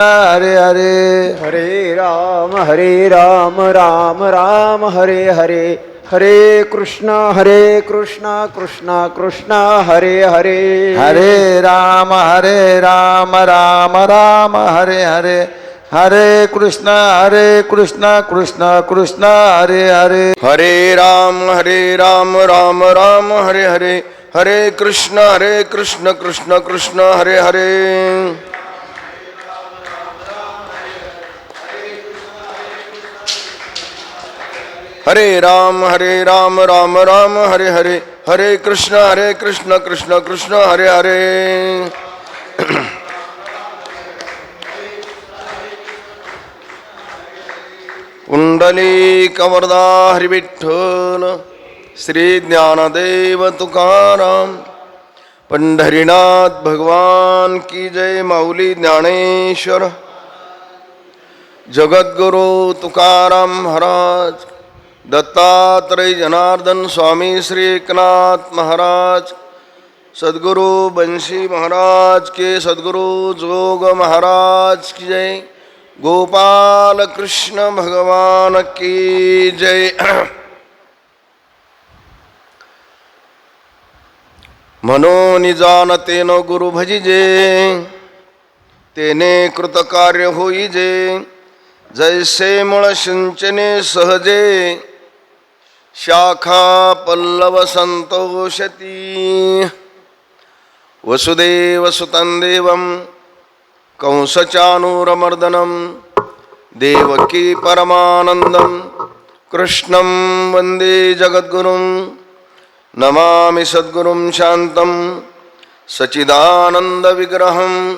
हरे हरे हरे राम राम राम हरे हरे हरे कृष्ण कृष्ण कृष्ण हरे हरे हरे राम राम राम हरे हरे हरे कृष्ण कृष्ण कृष्ण हरे हरे हरे राम राम राम हरे हरे हरे कृष्ण कृष्ण कृष्ण हरे हरे हरे राम राम राम हरे हरे हरे कृष्ण कृष्ण हरे हरे पुंडलीकवरदा हरि विठ्ठल श्री ज्ञानदेव तुकाराम पंढरीनाथ भगवान की जय। माऊली ज्ञानेश्वर जगद्गुरु तुकाराम महाराज, दत्तात्रय जनार्दन स्वामी श्री एकनाथ महाराज, सद्गुरु बंशी महाराज के, सद्गुरु जोग महाराज की जय। गोपाल कृष्ण भगवान की जय। मनोनिजानते न गुरु भजिजे, तेने कृतकार्य होईजे। जैसे मूळ सिंचने सहजे, शाखा पल्लव संतोषती। वसुदेव सुतं देवं कंसचानूरमर्दनं, देवकी परमानंदं कृष्णं वंदे जगद्गुरुं। नमामि सद्गुरुं शान्तं सच्चिदानन्दविग्रहं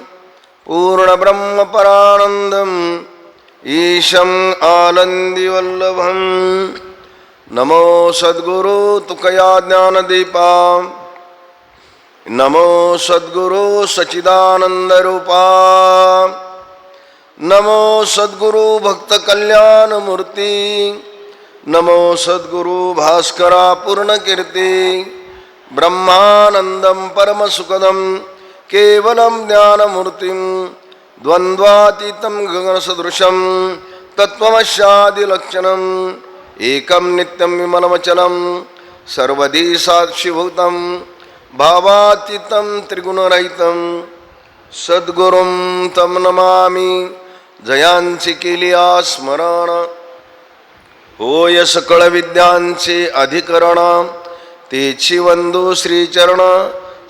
पूर्णब्रह्मपरानन्दम् ईशम् आनन्दिवल्लभं। नमो सद्गुरु तुकया ज्ञानदीपा, नमो सद्गुरु सच्चिदानन्दरूपा, नमो सद्गुरु भक्तकल्याणमूर्ती, नमो सद्गुरु भास्करा पूर्णकीर्ती। ब्रह्मानन्दं परमसुखदं केवलं ज्ञानमूर्तिं, द्वन्द्वातीतं गगनसदृशं तत्त्वमस्यादिलक्षणम्। एकं नित्यं विमलमचलं सर्वधी साक्षिभूतं, भावातीतं त्रिगुणरहितं सद्गुरुं तं नमामि। जयांची केली स्मरण, होय सकळ विद्यांचे अधिकरण। तेची वंदू श्रीचरण,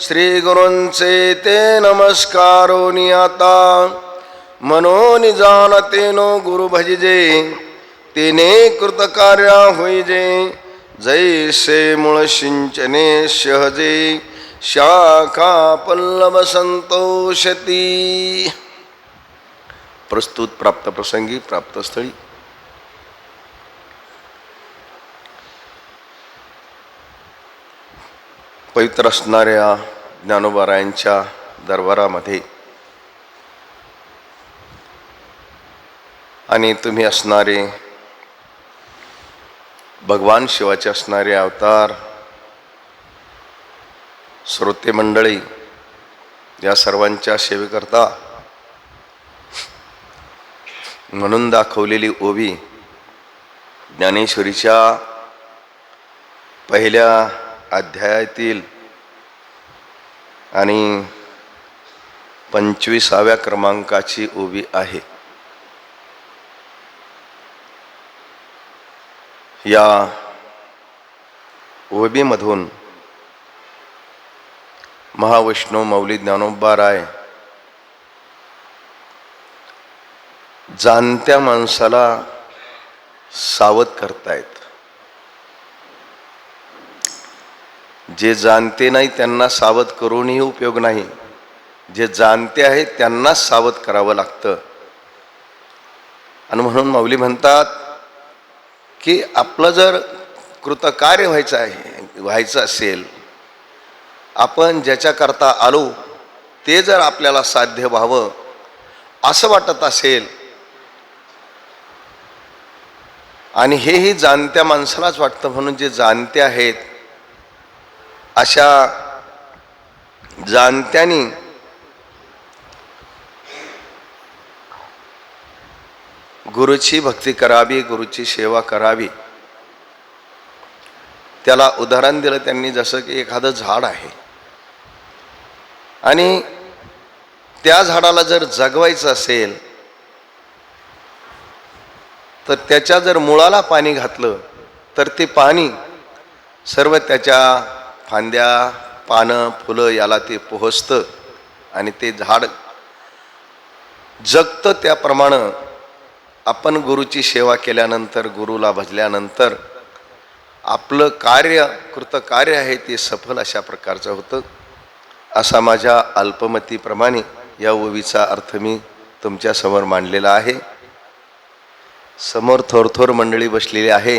श्री गुरूंचे ते नमस्कारोनी आता। मनोनिजानते नो गुरु भजिजे, तेने कृतकार्या होईजे। जैसे मूळ सिंचने सहजे, शाखा पल्लव संतोषती। प्रस्तुत प्राप्त प्रसंगी प्राप्त स्थळी पवित्र असणाऱ्या ज्ञानोबारायांच्या दरबारामध्ये आणि तुम्ही असणारे भगवान शिवाचे असणारे अवतार श्रोते मंडळी, या सर्वांच्या सेवेकरता म्हणून दाखवलेली ओवी ज्ञानेश्वरीच्या पहिल्या अध्यायातील आणि 25व्या क्रमांकाची ओवी आहे. या ओवीमधून महावैष्णव माऊली ज्ञानोबाराय जाणत्या माणसाला सावध करतायत. जे जाणते नाही त्यांना सावध करूनही उपयोग नाही, जे जाणते आहेत त्यांनाच सावध करावं लागतं. आणि म्हणून माऊली म्हणतात की आपलं जर कृतकार्य व्हायचं असेल, आपण ज्याच्याकरता आलो ते जर आपल्याला साध्य व्हावं असं वाटत असेल, आणि हेही जाणत्या माणसालाच वाटतं, म्हणून जे जाणते आहेत अशा जाणत्यांनी गुरुची भक्ती करावी, गुरुची सेवा करावी. त्याला उदाहरण दिलं त्यांनी, जसं की एखादं झाड आहे आणि त्या झाडाला जर जगवायचं असेल तर त्याच्या जर मुळाला पाणी घातलं तर ते पाणी सर्व त्याच्या फांद्या, पानं, फुलं याला ते पोहोचतं आणि ते झाड जगतं. त्याप्रमाणे आपण गुरुची सेवा केल्यानंतर, गुरुला भजल्यानंतर आपलं कार्य, कृतकार्य आहे ते सफल अशा प्रकारचं होतं. असा माझ्या अल्पमतीप्रमाणे या ओवीचा अर्थ मी तुमच्यासमोर मांडलेला आहे. समोर थोर मंडळी बसलेली आहे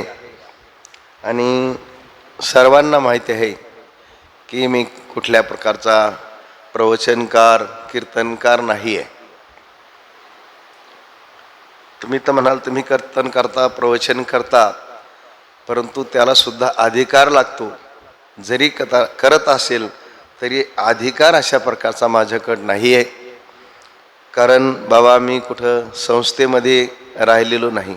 आणि सर्वांना माहिती आहे की मी कुठल्या प्रकारचा प्रवचनकार, कीर्तनकार नाही आहे. तुम्ही तर म्हणाल तुम्ही कीर्तन करता, प्रवचन करता, परंतु त्याला सुद्धा अधिकार लागतो. जरी करत असेल तरी अधिकार अशा प्रकारचा माझ्याकडं नाही आहे. कारण बाबा मी कुठं संस्थेमध्ये राहिलेलो नाही.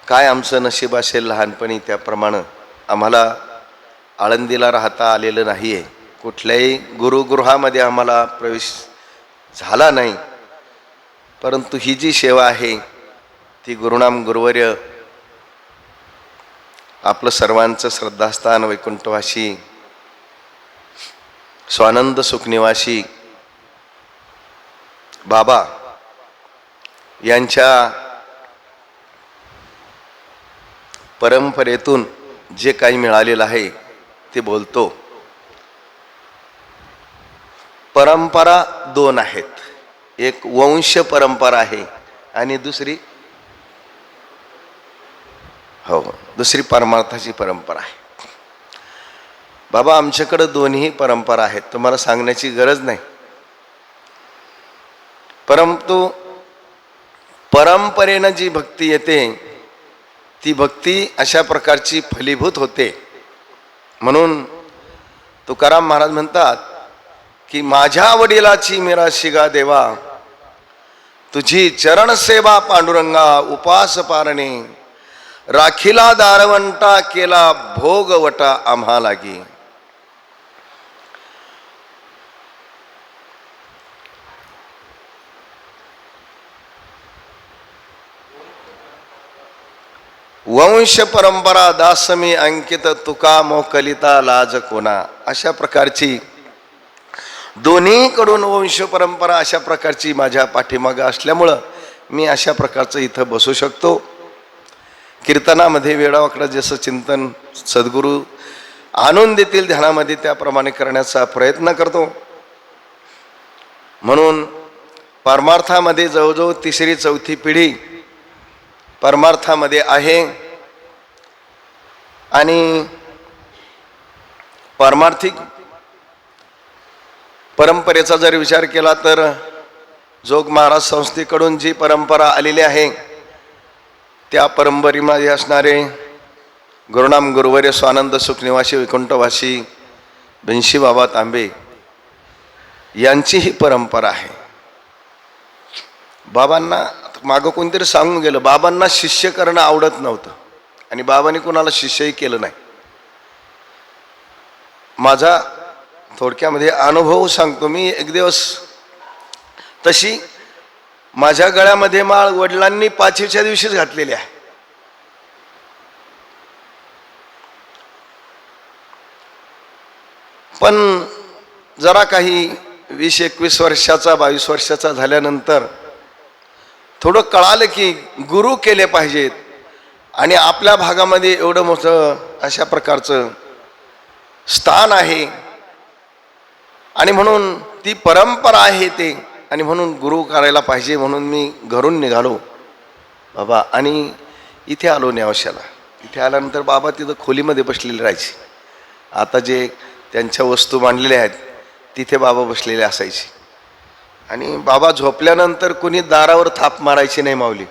काय आमचं नशीब असेल लहानपणी त्याप्रमाणे आम्हाला आळंदीला राहता आलेलं नाही आहे. कुठल्याही गुरुगृहामध्ये आम्हाला प्रवेश झाला नाही. परंतु ही जी सेवा आहे ती गुरुनाम गुरुवर्य आपलं सर्वांचं श्रद्धास्थान, वैकुंठवासी, स्वानंद सुखनिवासी बाबा यांच्या परंपरेतून जे काही मिळालेलं आहे ते बोलतो. परंपरा दोन आहेत. एक वंश परंपरा आहे आणि दुसरी परमार्थाची परंपरा आहे. बाबा आमच्याकडे दोन्ही परंपरा आहेत, तुम्हाला सांगण्याची गरज नाही. परंतु परंपरेनं जी भक्ती येते ती भक्ती अशा प्रकारची फलीभूत होते. म्हणून तुकाराम महाराज म्हणतात की माझ्या वडिलाची मिराशिगा देवा, तुझी चरण सेवा पांडुरंगा, उपास पारणे राखिला दारवंटा, केला भोगवटा आम्हा लागी. वंश परंपरा दासमी अंकित, तुका मोकलिता लाज कोणा. अशा प्रकारची दोन्हीकडून वंश परंपरा अशा प्रकारची माझ्या पाठीमागं असल्यामुळं मी अशा प्रकारचं इथं बसू शकतो. कीर्तनामध्ये वेळावाकडं जसं चिंतन सद्गुरू आणून देतील ध्यानामध्ये त्याप्रमाणे करण्याचा प्रयत्न करतो. म्हणून परमार्थामध्ये जवळजवळ 3री-4थी पिढी परमार्थामध्ये आहे आणि पारमार्थिक परंपरेचा जर विचार केला तर जोग महाराज संस्थेकडून जी परंपरा आलेली आहे त्या परंपरेमध्ये असणारे गुरुनाम गुरुवर्य स्वानंद सुखनिवासी वैकुंठवासी बिनशी बाबा तांबे यांची ही परंपरा आहे. बाबांना मागं कोणतरी सांगून गेलं, बाबांना शिष्य करणं आवडत नव्हतं आणि बाबांनी कोणाला शिष्यही केलं नाही. माझा थोडक्यामध्ये अनुभव सांगतो. मी एक दिवस तशी माझ्या गळ्यामध्ये माळ वडिलांनी 5वीच्या दिवशीच घातलेली आहे. पण जरा काही 20-21 वर्षाचा 22 वर्षाचा झाल्यानंतर थोडं कळालं की गुरु केले पाहिजेत आणि आपल्या भागामध्ये एवढं मोठं अशा प्रकारचं स्थान आहे आणि म्हणून ती परंपरा आहे ते, आणि म्हणून गुरु करायला पाहिजे. म्हणून मी घरून निघालो बाबा आणि इथे आलो नेवाशाला. इथे आल्यानंतर बाबा तिथं खोलीमध्ये बसलेले राहायचे. आता जे त्यांच्या वस्तू मांडलेल्या आहेत तिथे बाबा बसलेले असायचे आणि बाबा झोपल्यानंतर कुणी दारावर थाप मारायची नाही माऊली.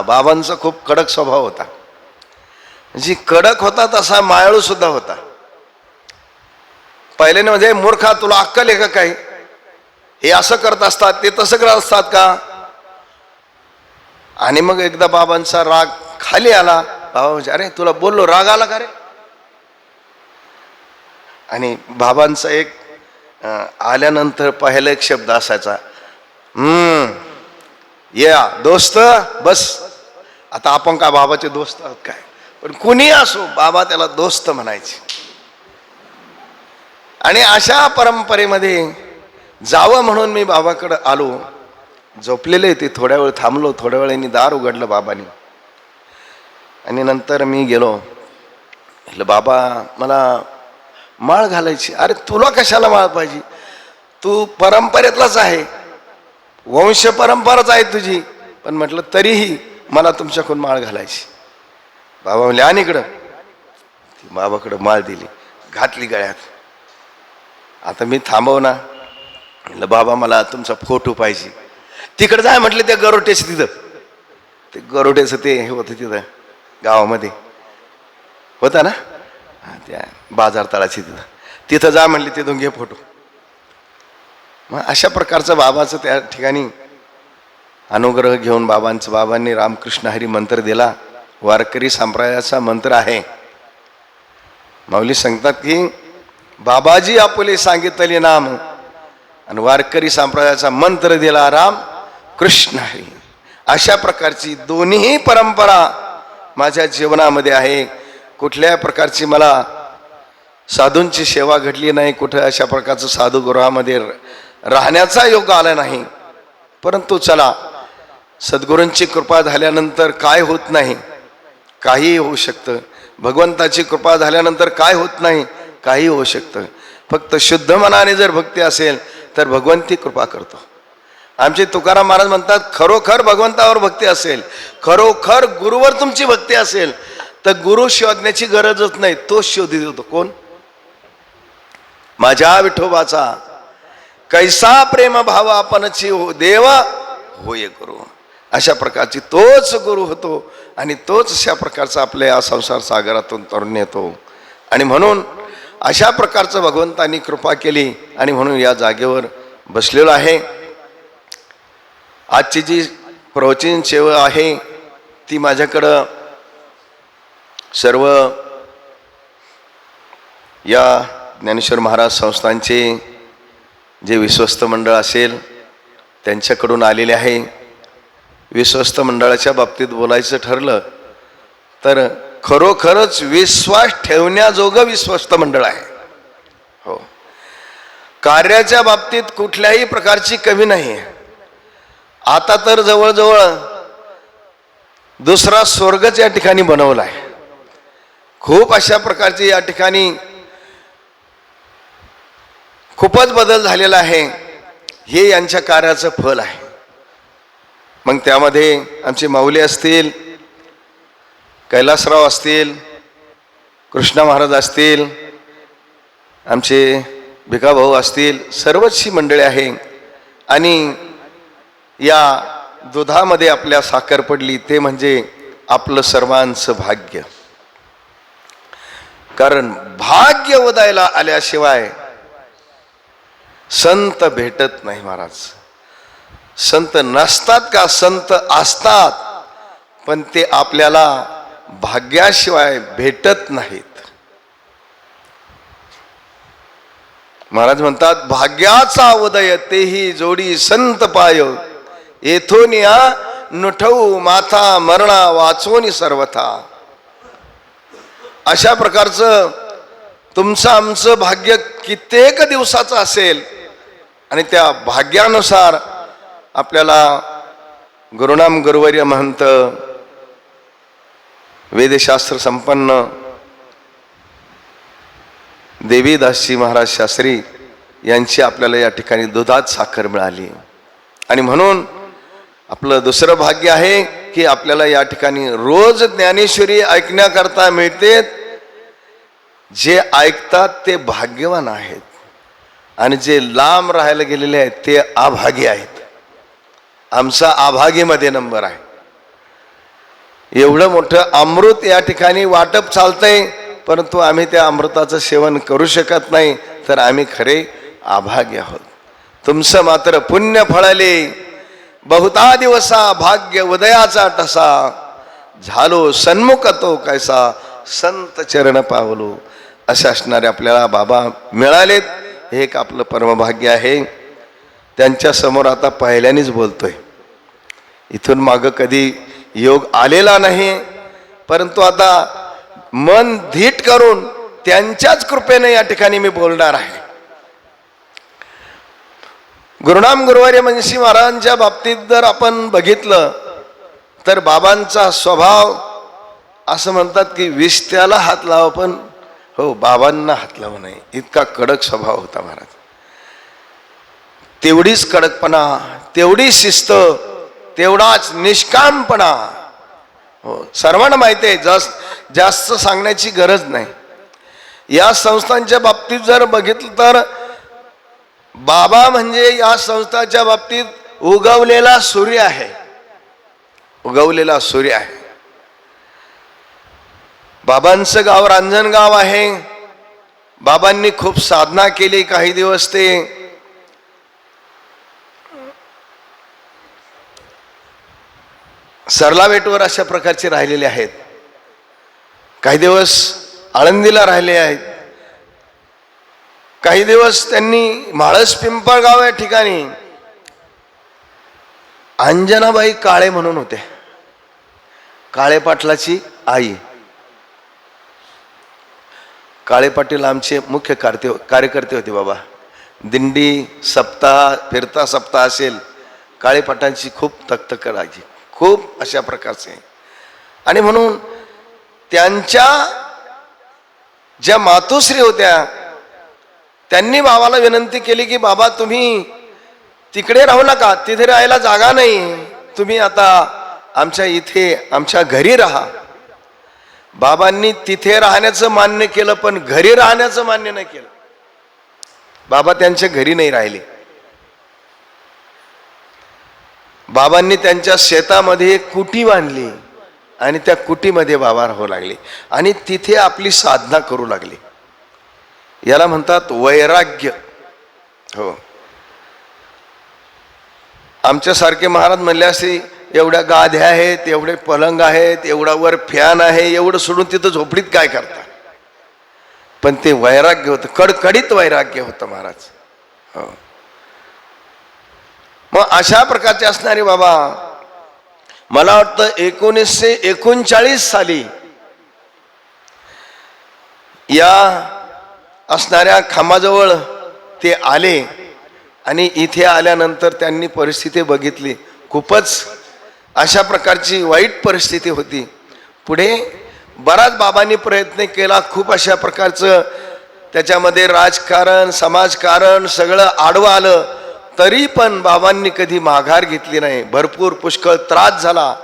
बाबांचा खूप कडक स्वभाव होता. जी कडक होता तसा मायाळू सुद्धा होता. पहिल्याने म्हणजे मूर्खा तुला अक्कल आहे का काही, हे असं करत असतात ते तसं करत असतात का, आणि मग एकदा बाबांचा राग खाली आला. बाबा म्हणजे अरे तुला बोललो राग आला का रे? आणि बाबांचा एक आल्यानंतर पहिला एक शब्द असायचा, या दोस्त बस. आता आपण का बाबाचे दोस्त आहोत काय, पण कुणी असो बाबा त्याला दोस्त म्हणायचे. आणि अशा परंपरेमध्ये जावं म्हणून मी बाबाकडे आलो. झोपलेले ते थोड्या वेळ थांबलो. थोड्या वेळाने दार उघडलं बाबांनी. आणि नंतर मी गेलो. म्हटलं बाबा मला माळ घालायची. अरे तुला कशाला माळ पाहिजे, तू परंपरेतलाच आहे, वंश परंपराच आहे तुझी. पण म्हटलं तरीही मला तुमच्याकडून माळ घालायची. बाबा म्हणले आणि इकडं. बाबाकडं माळ दिली, घातली गळ्यात. आता मी थांबव ना. म्हटलं बाबा मला तुमचा फोटो पाहिजे. तिकडं जाय म्हटलं त्या गरोट्याचं तिथं, ते गरोट्याचं ते हे होतं तिथं गावामध्ये होता ना, त्या बाजार तळाची तिथं जा म्हणले, तिथून घे फोटो. मग अशा प्रकारचं बाबाचं त्या ठिकाणी अनुग्रह घेऊन बाबांनी रामकृष्ण हरी मंत्र दिला. वारकरी संप्रदायाचा मंत्र आहे. माऊली सांगतात की बाबाजी आपुले सांगितले नाम, आणि वारकरी संप्रदायाचा मंत्र दिला राम कृष्ण हरी. अशा प्रकारची दोन्ही परंपरा माझ्या जीवनामध्ये आहे. कुठल्या प्रकारची मला साधूंची सेवा घडली नाही, कुठं अशा प्रकारचं साधुगृहामध्ये राहण्याचा योग आला नाही. परंतु चला, सद्गुरूंची कृपा झाल्यानंतर काय होत नाही, काही होऊ शकतं. भगवंताची कृपा झाल्यानंतर काय होत नाही, काही होऊ शकतं. फक्त शुद्ध मनाने जर भक्ती असेल तर भगवंती कृपा करतो. आमचे तुकाराम महाराज म्हणतात, खरोखर भगवंतावर भक्ती असेल, खरोखर गुरुवर तुमची भक्ती असेल तर गुरु शोधण्याची गरजच नाही, तो शोधित होतो. कोण? माझ्या विठोबाचा कैसा प्रेम भाव आपणची हो देव होय गुरु. अशा प्रकारची तोच गुरु होतो आणि तोच अशा प्रकारचा आपल्या संसार सागरातून तरुण येतो. आणि म्हणून अशा प्रकारचं भगवंतांनी कृपा केली आणि म्हणून या जागेवर बसलेलो आहे. आजची जी प्रवचन सेवा आहे ती माझ्याकडं सर्व या ज्ञानेश्वर महाराज संस्थांचे जे विश्वस्त मंडळ असेल त्यांच्याकडून आलेले आहे. विश्वस्त मंडळाच्या बाबतीत बोलायचं ठरलं तर खरोखरच विश्वास ठेवण्याजोगं विश्वस्त मंडळ आहे. हो, कार्याच्या बाबतीत कुठल्याही प्रकारची कमी नाही आहे. आता तर जवळजवळ दुसरा स्वर्गच या ठिकाणी बनवला आहे. खूप अशा प्रकारचे या ठिकाणी खूपच बदल झालेला आहे. हे यांच्या कार्याचं फल आहे. मग त्यामध्ये आमचे माऊली असतील, कैलासराव असतील, कृष्णा महाराज असतील, आमचे भिकाभाऊ असतील, सर्वच मंडळी आहे. आणि या दुधामध्ये आपल्या साखर पडली ते म्हणजे आपलं सर्वांचं भाग्य. कारण भाग्य उदायला आल्याशिवाय संत भेटत नाही महाराज. संत नसतात का, संत असतात, पण ते आपल्याला भाग्याशिवाय भेटत नाहीत. महाराज म्हणतात, भाग्याचा उदय तेही जोडी संत पाय, येथून या नुठवू माथा मरणा वाचोनी सर्वथा. अशा प्रकारचं तुमचं आमचं भाग्य कित्येक दिवसाचं असेल आणि त्या भाग्यानुसार आपल्याला गुरुनाम गुरुवर्य महंत वेदशास्त्र संपन्न देवीदासजी महाराज शास्त्री यांची आपल्याला या ठिकाणी दुधात साखर मिळाली. आणि म्हणून आपलं दुसरं भाग्य आहे की आपल्याला या ठिकाणी रोज ज्ञानेश्वरी ऐकण्याकरता मिळते. जे ऐकतात ते भाग्यवान आहेत आणि जे लांब राहायला गेलेले आहेत ते अभागी आहेत. आमचा अभागीमध्ये नंबर आहे. एवढं मोठं अमृत या ठिकाणी वाटप चालतंय, परंतु आम्ही त्या अमृताचं सेवन करू शकत नाही, तर आम्ही खरे अभागी आहोत. तुमचं मात्र पुण्य फळाले बहुता दिवसा भाग्य उदयाचा टसा, झालो सन्मुख तो कैसा संत चरण पावलो. असे असणारे आपल्याला बाबा मिळालेत, हे एक आपलं परमभाग्य आहे. त्यांच्या समोर आता पहिल्यानेच बोलतोय. इथून मागं कधी योग आलेला नाही, परंतु आता मन धीट करून त्यांच्याच कृपेने या ठिकाणी मी बोलणार आहे. गुरुनाम गुरुवारी मुंशी महाराजांच्या बाबतीत जर आपण बघितलं तर बाबांचा स्वभाव असं म्हणतात की विष्ट्याला हात लावा, पण हो बाबांना हात लावू नये, इतका कडक स्वभाव होता महाराज. तेवढीच कडकपणा, तेवढी शिस्त, तेवढाच निष्कामपणा. हो, सर्वांना माहिती आहे, जास्त सांगण्याची गरज नाही. या संस्थांच्या बाबतीत जर बघितलं तर बाबा म्हणजे या संस्थाच्या बाबतीत उगवलेला सूर्य आहे, उगवलेला सूर्य आहे. बाबांचं गाव रांजणगाव आहे. बाबांनी खूप साधना केली. काही दिवस ते सरलावेटवर अशा प्रकारचे राहिलेले आहेत. काही दिवस आळंदीला राहिले आहेत. काही दिवस त्यांनी म्हाळस पिंपळगाव या ठिकाणी अंजनाबाई काळे म्हणून होते, काळे पाटलाची आई. काळे पाटील आमचे मुख्य कार्यकर्ते होते बाबा. दिंडी सप्ताह, फिरता सप्ताह असेल, काळे पाटांची खूप तक्त करायची, खूप अशा प्रकारचे. आणि म्हणून त्यांच्या ज्या मातोश्री होत्या त्यांनी बाबाला विनंती केली की बाबा तुम्ही तिकडे राहू नका, तिथे राहायला जागा नाही, तुम्ही आता आमच्या इथे आमच्या घरी राहा. बाबांनी तिथे राहण्याचं मान्य केलं, पण घरी राहण्याचं मान्य नाही केलं. बाबा त्यांच्या घरी नाही राहिले. बाबांनी त्यांच्या शेतामध्ये एक कुटी बांधली आणि त्या कुटीमध्ये बाबा राहू लागले आणि तिथे आपली साधना करू लागले. याला म्हणतात वैराग्य. हो, आमच्यासारखे महाराज म्हणले असे एवढ्या गाद्या आहेत, एवढे पलंग आहेत, एवढा वर फॅन आहे, एवढं सोडून तिथं झोपडीत काय करता. पण ते वैराग्य होतं, कडकडीत वैराग्य होतं महाराज. हो, मग अशा प्रकारचे असणारे बाबा मला वाटतं 1939 साली या असणाऱ्या खांबाजवळ ते आले आणि इथे आल्यानंतर त्यांनी परिस्थिती बघितली. खूपच अशा प्रकारची वाईट परिस्थिती होती. पुढे बराच बाबांनी प्रयत्न केला, खूप अशा प्रकारचं त्याच्यामध्ये राजकारण समाजकारण सगळं आडवं आलं, तरी पण बाबांनी कधी माघार घेतली नाही. भरपूर पुष्कळ त्रास झाला.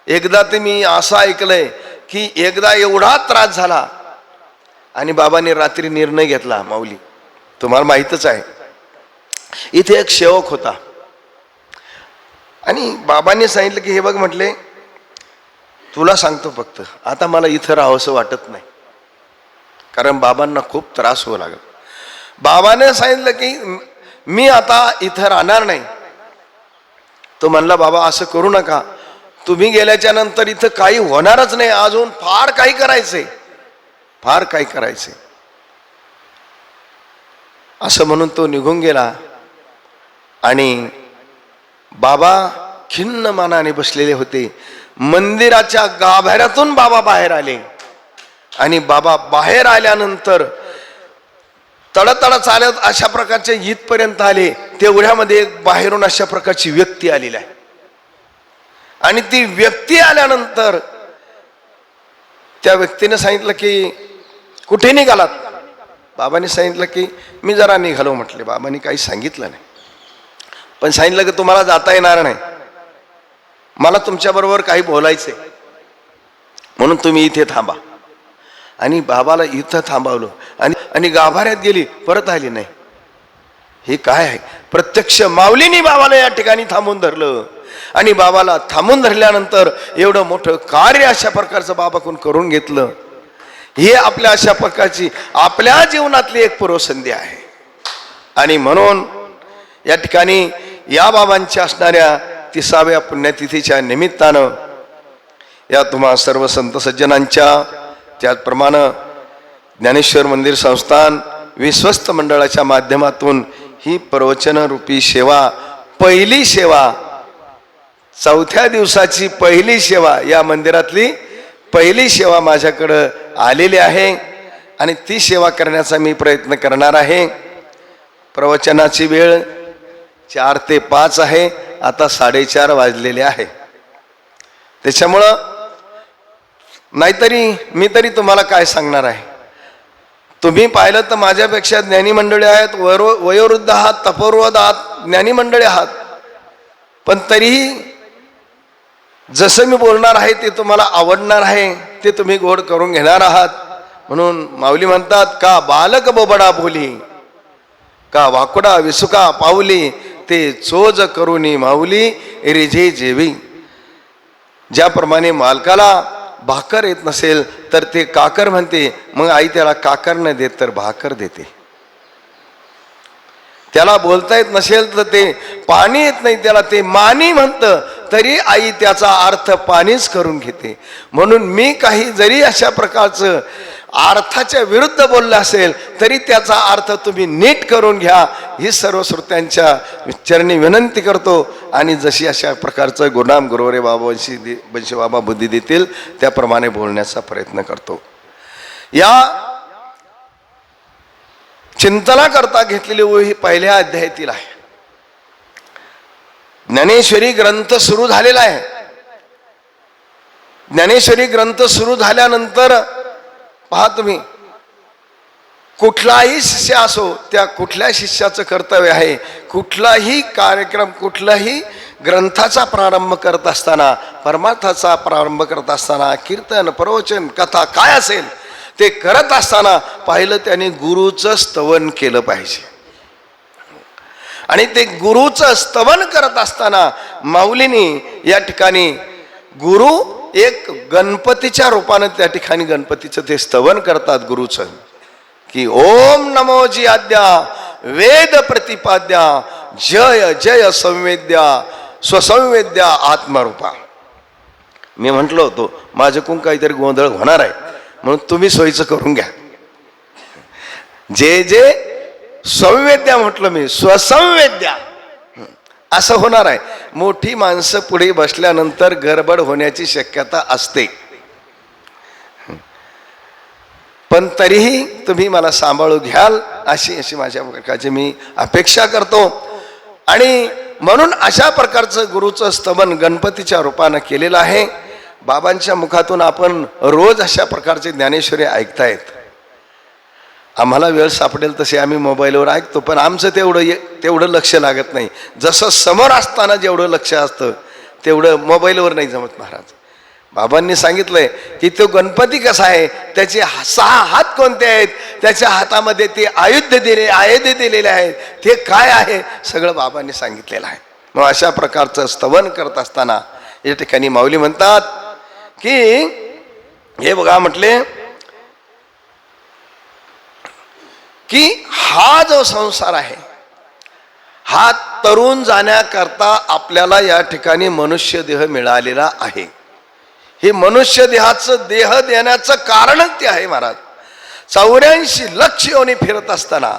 एकदा ते मी असं ऐकलंय की एकदा एवढा त्रास झाला आणि बाबांनी रात्री निर्णय घेतला. माऊली तुम्हाला माहीतच आहे, इथे एक सेवक होता आणि बाबांनी सांगितलं की हे बघ, म्हटले तुला सांगतो फक्त आता मला इथं राहावंसं वाटत नाही, कारण बाबांना खूप त्रास होऊ लागला. बाबाने सांगितलं की मी आता इथं राहणार नाही. तो म्हणला बाबा असं करू नका, तुम्ही गेल्याच्या नंतर इथं काही होणारच नाही, अजून फार काही करायचंय, फार काही करायचंय. असं म्हणून तो निघून गेला आणि बाबा खिन्न मनाने बसलेले होते. मंदिराच्या गाभाऱ्यातून बाबा बाहेर आले आणि बाबा बाहेर आल्यानंतर तडतड चालत अशा प्रकारचे इथपर्यंत आले. तेवढ्यामध्ये एक बाहेरून अशा प्रकारची व्यक्ती आलेली आहे आणि ती व्यक्ती आल्यानंतर त्या व्यक्तीने सांगितलं की कुठे निघालात. बाबांनी सांगितलं की मी जरा निघालो. म्हटले बाबांनी काही सांगितलं नाही, पण सांगितलं की तुम्हाला जाता येणार नाही, मला तुमच्याबरोबर काही बोलायचंय, म्हणून तुम्ही इथे थांबा. आणि बाबाला इथं थांबवलं आणि गाभाऱ्यात गेली, परत आली नाही. हे काय आहे? प्रत्यक्ष माऊलीनी बाबाला या ठिकाणी थांबून धरलं आणि बाबाला थांबून धरल्यानंतर एवढं मोठं कार्य अशा प्रकारचं बाबाकडून करून घेतलं. हे आपल्या अशा प्रकारची आपल्या जीवनातली एक पूर्वसंधी आहे. आणि म्हणून या ठिकाणी या बाबांच्या असणाऱ्या 30व्या पुण्यतिथीच्या निमित्तानं या तुम्हा सर्व संत सज्जनांच्या, त्याचप्रमाणे ज्ञानेश्वर मंदिर संस्थान विश्वस्त मंडळाच्या माध्यमातून ही प्रवचन रूपी सेवा, पहिली सेवा, 4थ्या दिवसाची पहिली सेवा, या मंदिरातली पहिली सेवा माझ्याकडं आलेली आहे आणि ती सेवा करण्याचा मी प्रयत्न करणार आहे. प्रवचनाची वेळ 4 ते 5 आहे. आता 4:30 वाजलेले आहे. त्याच्यामुळं नाहीतरी मी तरी तुम्हाला काय सांगणार आहे. तुम्ही पाहिलं तर माझ्यापेक्षा ज्ञानी मंडळी आहेत, वयोवृद्ध आहात, तपोवृद्ध आहात, ज्ञानी मंडळी आहात, पण तरीही जसं मी बोलणार आहे ते तुम्हाला आवडणार आहे, ते तुम्ही गोड करून घेणार आहात. म्हणून माऊली म्हणतात, का बालक बोबडा बोली, का वाकुडा विसुका पावली, ते चोज करुनी माऊली रिझे जेवी. ज्याप्रमाणे मालकाला भाकर येत नसेल तर ते काकर म्हणते, मग आई त्याला काकर न देत तर भाकर देते. त्याला बोलता येत नसेल तर ते पाणी येत नाही, त्याला ते मानी म्हणतं, तरी आई त्याचा अर्थ पाणीच करून घेते. म्हणून मी काही जरी अशा प्रकारचं अर्थाच्या विरुद्ध बोललं असेल तरी त्याचा अर्थ तुम्ही नीट करून घ्या, ही सर्व श्रोत्यांच्या चरणी विनंती करतो. आणि जशी अशा प्रकारचं गुरुनाम गुरुवरे बाबा वंशी बाबा बुद्धी देतील त्याप्रमाणे बोलण्याचा प्रयत्न करतो. या चिंतनाकरता घेतलेली ओळी पहिल्या अध्यायातील आहे. ज्ञानेश्वरी ग्रंथ सुरू झालेला आहे. ज्ञानेश्वरी ग्रंथ सुरू झाल्यानंतर पहा तुम्ही, कुठलाही शिष्य असो, त्या कुठल्या शिष्याचं कर्तव्य आहे, कुठलाही कार्यक्रम, कुठलाही ग्रंथाचा प्रारंभ करत असताना, परमार्थाचा प्रारंभ करत असताना, कीर्तन, प्रवचन, कथा काय असेल ते करत असताना पाहिलं त्याने गुरुचं स्तवन केलं पाहिजे. आणि ते गुरुचं स्तवन करत असताना माऊलीनी या ठिकाणी गुरु एक गणपतीच्या रूपानं त्या ठिकाणी गणपतीचं ते स्तवन करतात गुरुचं, की ओम नमो जी आद्या वेद प्रतिपाद्या जय जय संवेद्या स्वसंवेद्या आत्मरूपा. मी म्हटलो होतो माझ्याकडून काहीतरी गोंधळ होणार आहे म्हणून तुम्ही सोयीचं करून घ्या. जे जे संवेद्या म्हटलं मी, स्वसंवेद्या असं होणार आहे. मोठी माणसं पुढे बसल्यानंतर गडबड होण्याची शक्यता असते, पण तरीही तुम्ही मला सांभाळू घ्याल अशी माझ्या प्रकारची मी अपेक्षा करतो. आणि म्हणून अशा प्रकारचं गुरुचं स्तवन गणपतीच्या रूपानं केलेलं आहे. बाबांच्या मुखातून आपण रोज अशा प्रकारचे ज्ञानेश्वरी ऐकतायत. आम्हाला वेळ सापडेल तसे आम्ही मोबाईलवर ऐकतो, पण आमचं तेवढं लक्ष लागत नाही. जसं समोर असताना जेवढं लक्ष असतं तेवढं मोबाईलवर नाही जमत. महाराज बाबांनी सांगितलंय की तो गणपती कसा आहे, त्याचे 6 हात कोणते आहेत, त्याच्या हातामध्ये ते आयुध दिलेले आहेत, ते काय आहे सगळं बाबांनी सांगितलेलं आहे. मग अशा प्रकारचं स्तवन करत असताना या ठिकाणी माऊली म्हणतात की हे बघा, म्हटले की हा जो संसार आहे हा तरुण जाण्याकरता आपल्याला या ठिकाणी मनुष्य देह मिळालेला आहे. हे मनुष्य देहाचं देह देण्याचं कारणच ते आहे. महाराज 84 लक्ष योनी फिरत असताना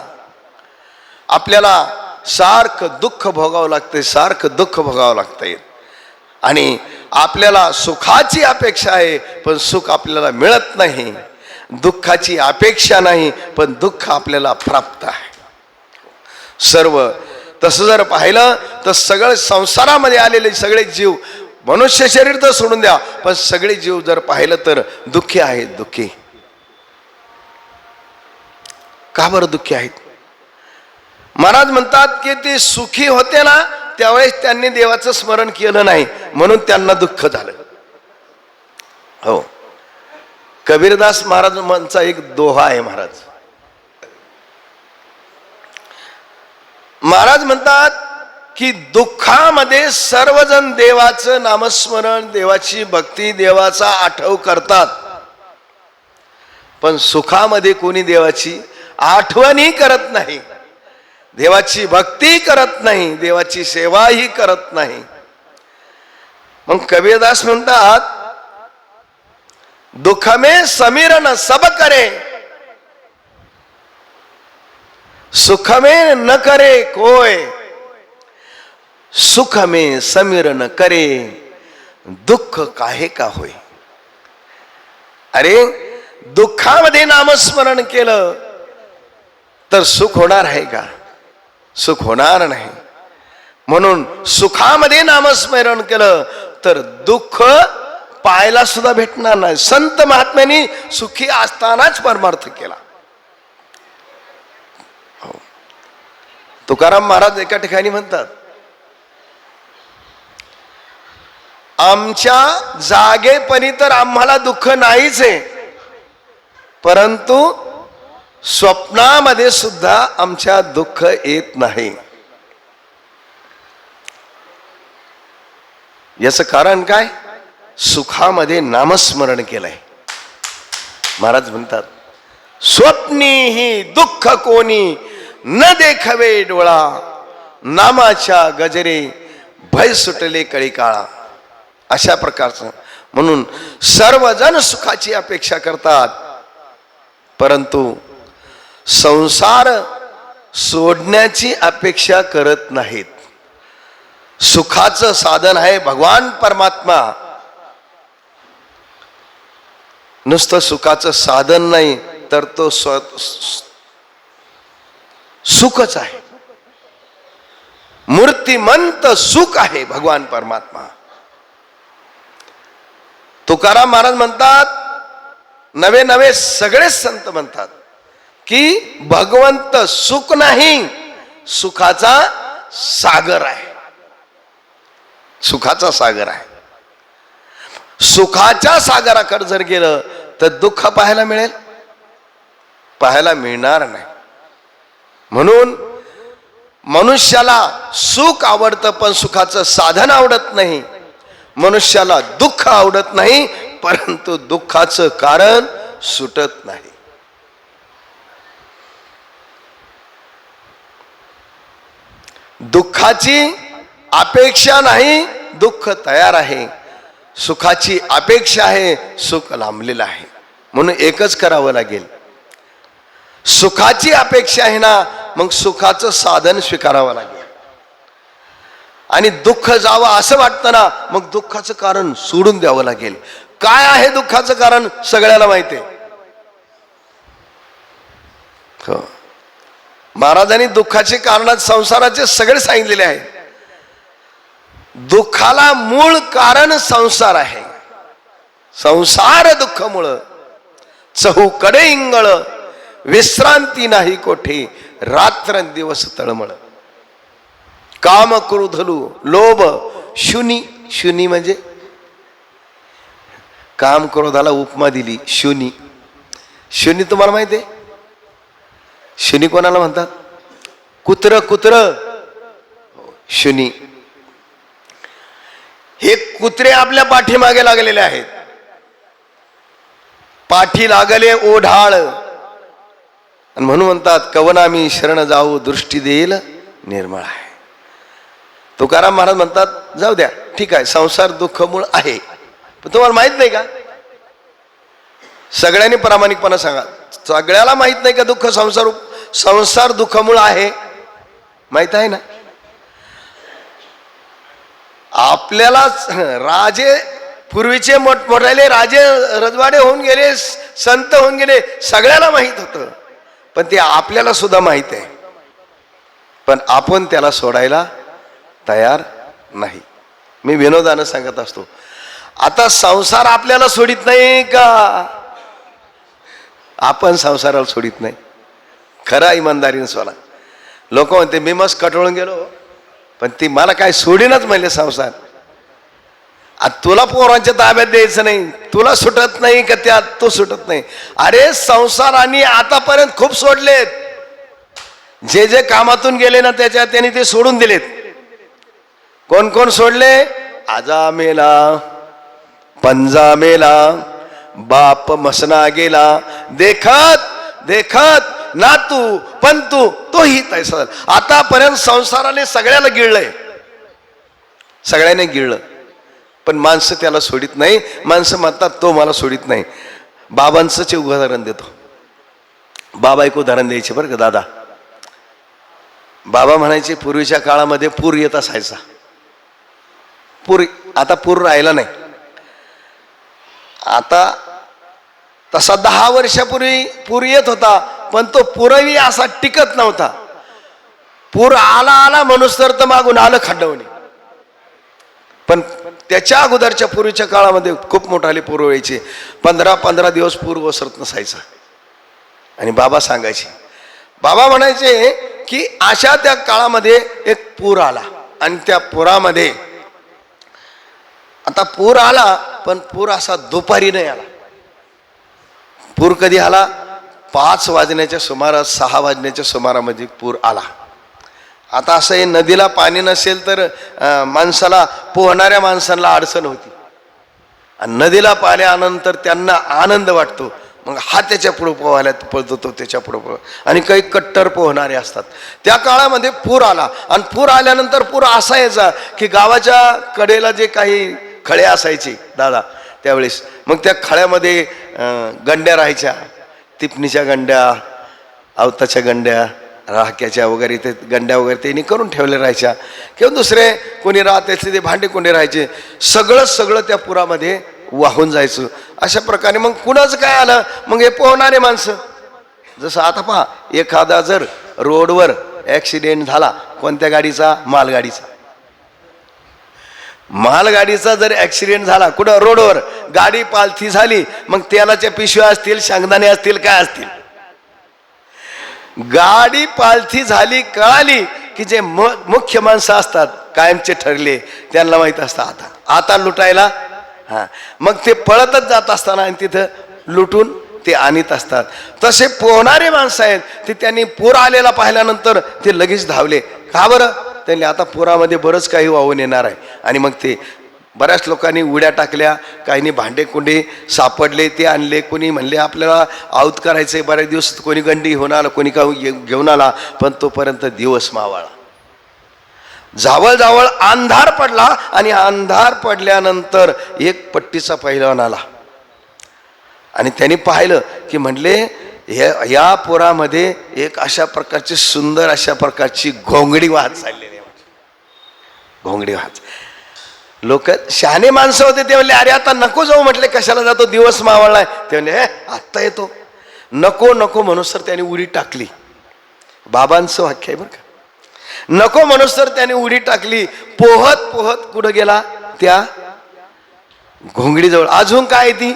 आपल्याला सारखं दुःख भोगावं लागतंय, सारखं दुःख भोगावं लागतंय. आणि आपल्याला सुखाची अपेक्षा आहे पण सुख आपल्याला मिळत नाही, दुःखाची अपेक्षा नाही पण दुःख आपल्याला प्राप्त आहे. सर्व तसं जर पाहिलं तर सगळं संसारामध्ये आलेले सगळे जीव, मनुष्य शरीर तर सोडून द्या, पण सगळे जीव जर पाहिलं तर दुःखी आहेत. दुःखी का बरं दुःखी आहेत? महाराज म्हणतात की ते सुखी होते ना त्यावेळेस त्यांनी देवाचं स्मरण केलं नाही म्हणून त्यांना दुःख झालं. हो, कबीरदास महाराजांचा एक दोहा आहे. महाराज म्हणतात की दुःखामध्ये सर्वजण देवाचं नामस्मरण, देवाची भक्ती, देवाचा आठव करतात, पण सुखामध्ये कोणी देवाची आठवणही करत नाही, देवाची भक्ती करत नाही, देवाची सेवाही करत नाही. मग कबीरदास म्हणतात दुःख में समीरण सब करे, सुख में न करे कोय, सुख में समीरण करे, दुःख काहे का होय. अरे दुःखामध्ये नामस्मरण केलं तर सुख होणार आहे का? सुख होणार नाही. म्हणून सुखामध्ये नामस्मरण केलं तर दुःख पाहायला सुद्धा भेटणार नाही. संत महात्म्यांनी सुखी असतानाच परमार्थ केला. तुकाराम महाराज एका ठिकाणी म्हणतात आमच्या जागेपणी तर आम्हाला दुःख नाहीच आहे, परंतु स्वप्नामध्ये सुद्धा आमच्या दुःख येत नाही. याचं कारण काय? सुखामध्ये नामस्मरण केलंय. महाराज म्हणतात स्वप्नी ही दुःख कोणी न देखवे डोळा, नामाच्या गजरे भय सुटले कळी काळा. अशा प्रकारचं. म्हणून सर्वजण सुखाची अपेक्षा करतात, परंतु संसार सोडण्याची अपेक्षा करत नाहीत. सुखाचं साधन आहे भगवान परमात्मा. नुसतं सुखाचं साधन नाही तर तो सुखच आहे. मूर्तिमंत सुख आहे भगवान परमात्मा. तुकाराम महाराज म्हणतात, नवे नवे सगळे संत म्हणतात की भगवंत सुख नाही, सुखाचा सागर आहे. सुखाचा सागर आहे. सुखाच्या सागराकडे जर गेलं तर दुःख पाहायला मिळेल? पाहायला मिळणार नाही. म्हणून मनुष्याला सुख आवडतं पण सुखाचं साधन आवडत नाही. मनुष्याला दुःख आवडत नाही परंतु दुःखाचं कारण सुटत नाही. दुःखाची अपेक्षा नाही, दुःख तयार आहे. सुखाची अपेक्षा आहे, सुख लांबलेलं आहे. म्हणून एकच करावं लागेल. सुखाची अपेक्षा आहे ना, मग सुखाचं साधन स्वीकारावं लागेल. आणि दुःख जावं असं वाटतं ना, मग दुःखाचं कारण सोडून द्यावं लागेल. काय आहे दुःखाचं कारण? सगळ्याला माहिती आहे. महाराजांनी दुःखाचे कारण संसाराचे सगळे सांगितलेले आहेत. दुःखाला मूळ कारण संसार आहे. संसार दुःख मुळ चहूकडे इंगळ, विश्रांती नाही कोठे, रात्रंदिवस तळमळ. काम क्रोधलू लोभ शुनी. शुनी म्हणजे काम क्रोधाला उपमा दिली शुनी. शुनी तुम्हाला माहिती आहे? शुनी कोणाला म्हणतात? कुत्र. कुत्र शुनी. हे कुत्रे आपल्या पाठीमागे लागलेले आहेत. पाठी लागले ओढाळ. आणि म्हणून म्हणतात कवना मी शरण जाऊ, दृष्टी देईल निर्मळ आहे. तुकाराम महाराज म्हणतात जाऊ द्या, ठीक आहे, संसार दुःख मूळ आहे, पण तुम्हाला माहित नाही का? सगळ्यांनी प्रामाणिकपणा सांगा, सगळ्याला माहित नाही का दुःख संसार दुःख मूळ आहे? माहित आहे ना? आपल्याला राजे पूर्वीचे मोठमोठाले राजे रजवाडे होऊन गेले, संत होऊन गेले, सगळ्याला माहित होतं, पण ते आपल्याला सुद्धा माहित आहे, पण आपण त्याला सोडायला तयार नाही. मी विनोदानं सांगत असतो, आता संसार आपल्याला सोडित नाही का? आपण संसाराला सोडित नाही. खरा इमानदारीने सोडा. लोक म्हणते मी मस्त कटळून गेलो, पण ती मला काय सोडीनच म्हणले संसार. तुला पोरांच्या ताब्यात द्यायचं नाही, तुला सुटत नाही का त्यात तो सुटत नाही. अरे संसाराने आतापर्यंत खूप सोडलेत. जे जे कामातून गेले ना त्याच्यात त्यांनी ते सोडून दिलेत. कोण कोण सोडले? आजा मेला, पंजा मेला, बाप मसना गेला, देखत देखत नातू पंतू तोही तैसा. आतापर्यंत संसाराने सगळ्याला गिळलंय, सगळ्याने गिळलं. पण माणसं त्याला सोडित नाही. माणसं म्हणतात तो मला सोडित नाही. बाबांचंच उदाहरण देतो. बाबा एक उदाहरण द्यायचे बरं का दादा. बाबा म्हणायचे पूर्वीच्या काळामध्ये पूर येत असायचा. आता पूर राहिला नाही. आता तसा 10 वर्षापूर्वी पूर येत होता, पण तो पूरही असा टिकत नव्हता. पूर आला म्हणूस तर मागून आलं खड्डवणे. पण त्याच्या अगोदरच्या पूर्वीच्या काळामध्ये खूप मोठाले पूर व्हायचे. 15 दिवस पूर ओसरत नसायचा. आणि बाबा सांगायचे, बाबा म्हणायचे की अशा त्या काळामध्ये एक पूर आला. आणि त्या पुरामध्ये आता पूर आला, पण पूर असा दुपारी नाही आला. पूर कधी आला? 5 वाजण्याच्या सुमारास, 6 वाजण्याच्या सुमारामध्ये पूर आला. आता असं आहे, नदीला पाणी नसेल तर माणसाला, पोहणाऱ्या माणसांना अडचण होती. आणि नदीला पाणी आल्यानंतर त्यांना आनंद वाटतो. मग हा त्याच्या पुढं पोहायला पळतो, तो त्याच्या पुढं आणि काही कट्टर पोहणारे असतात. त्या काळामध्ये पूर आला. आणि पूर आल्यानंतर पूर असा यायचा की गावाच्या कडेला जे काही खळे असायचे दादा त्यावेळेस, मग त्या खळ्यामध्ये गंड्या राहायच्या. टिपणीच्या गंड्या, आवताच्या गंड्या, राहक्याच्या वगैरे, ते गंड्या वगैरे त्यांनी करून ठेवल्या राहायच्या. किंवा दुसरे कोणी राहत ते भांडे कोंडे राहायचे. सगळं त्या पुरामध्ये वाहून जायचं. अशा प्रकारे मग कुणाचं काय आलं, मग हे पोहणारे माणसं. जसं आता पहा, एखादा जर रोडवर ॲक्सिडेंट झाला, कोणत्या गाडीचा? मालगाडीचा जर ॲक्सिडेंट झाला कुठं? रोडवर. गाडी पालथी झाली, मग तेलाच्या पिशव्या असतील, शेंगदाणे असतील, काय असतील. गाडी पालथी झाली कळाली की जे मुख्य माणसं असतात, कायमचे ठरले, त्यांना माहीत असतं आता लुटायला. मग ते पळतच जात असताना आणि तिथं लुटून ते आणीत असतात. तसे पोहणारे माणसं आहेत, ते त्यांनी पूर आलेला पाहिल्यानंतर ते लगेच धावले. का बरं? त्यांनी आता पुरामध्ये बरंच काही वाहून येणार आहे. आणि मग ते बऱ्याच लोकांनी उड्या टाकल्या, काहींनी भांडे कुंडे सापडले, ते आणले. कोणी म्हणले आपल्याला आऊत करायचे, बऱ्याच दिवस कोणी गंडी घेऊन आला, कोणी का घेऊन आला. पण तोपर्यंत दिवस मावळला, जावळ अंधार पडला. आणि अंधार पडल्यानंतर एक पट्टीचा पहिलवान आला आणि त्यांनी पाहिलं की म्हणले या पुरामध्ये एक अशा प्रकारची सुंदर अशा प्रकारची घोंगडी वाहत चाललेली. घोंगडी वाहत. लोक शहाणे माणसं होते, ते म्हणले अरे आता नको जाऊ. म्हटले कशाला जातो, दिवस मावळलाय. ते म्हणले आत्ता येतो. नको म्हणून तर त्याने उडी टाकली. बाबांचं वाक्य आहे बरं का. नको म्हणून तर त्याने उडी टाकली. पोहत कुठं गेला? त्या घोंगडीजवळ. अजून काय ती?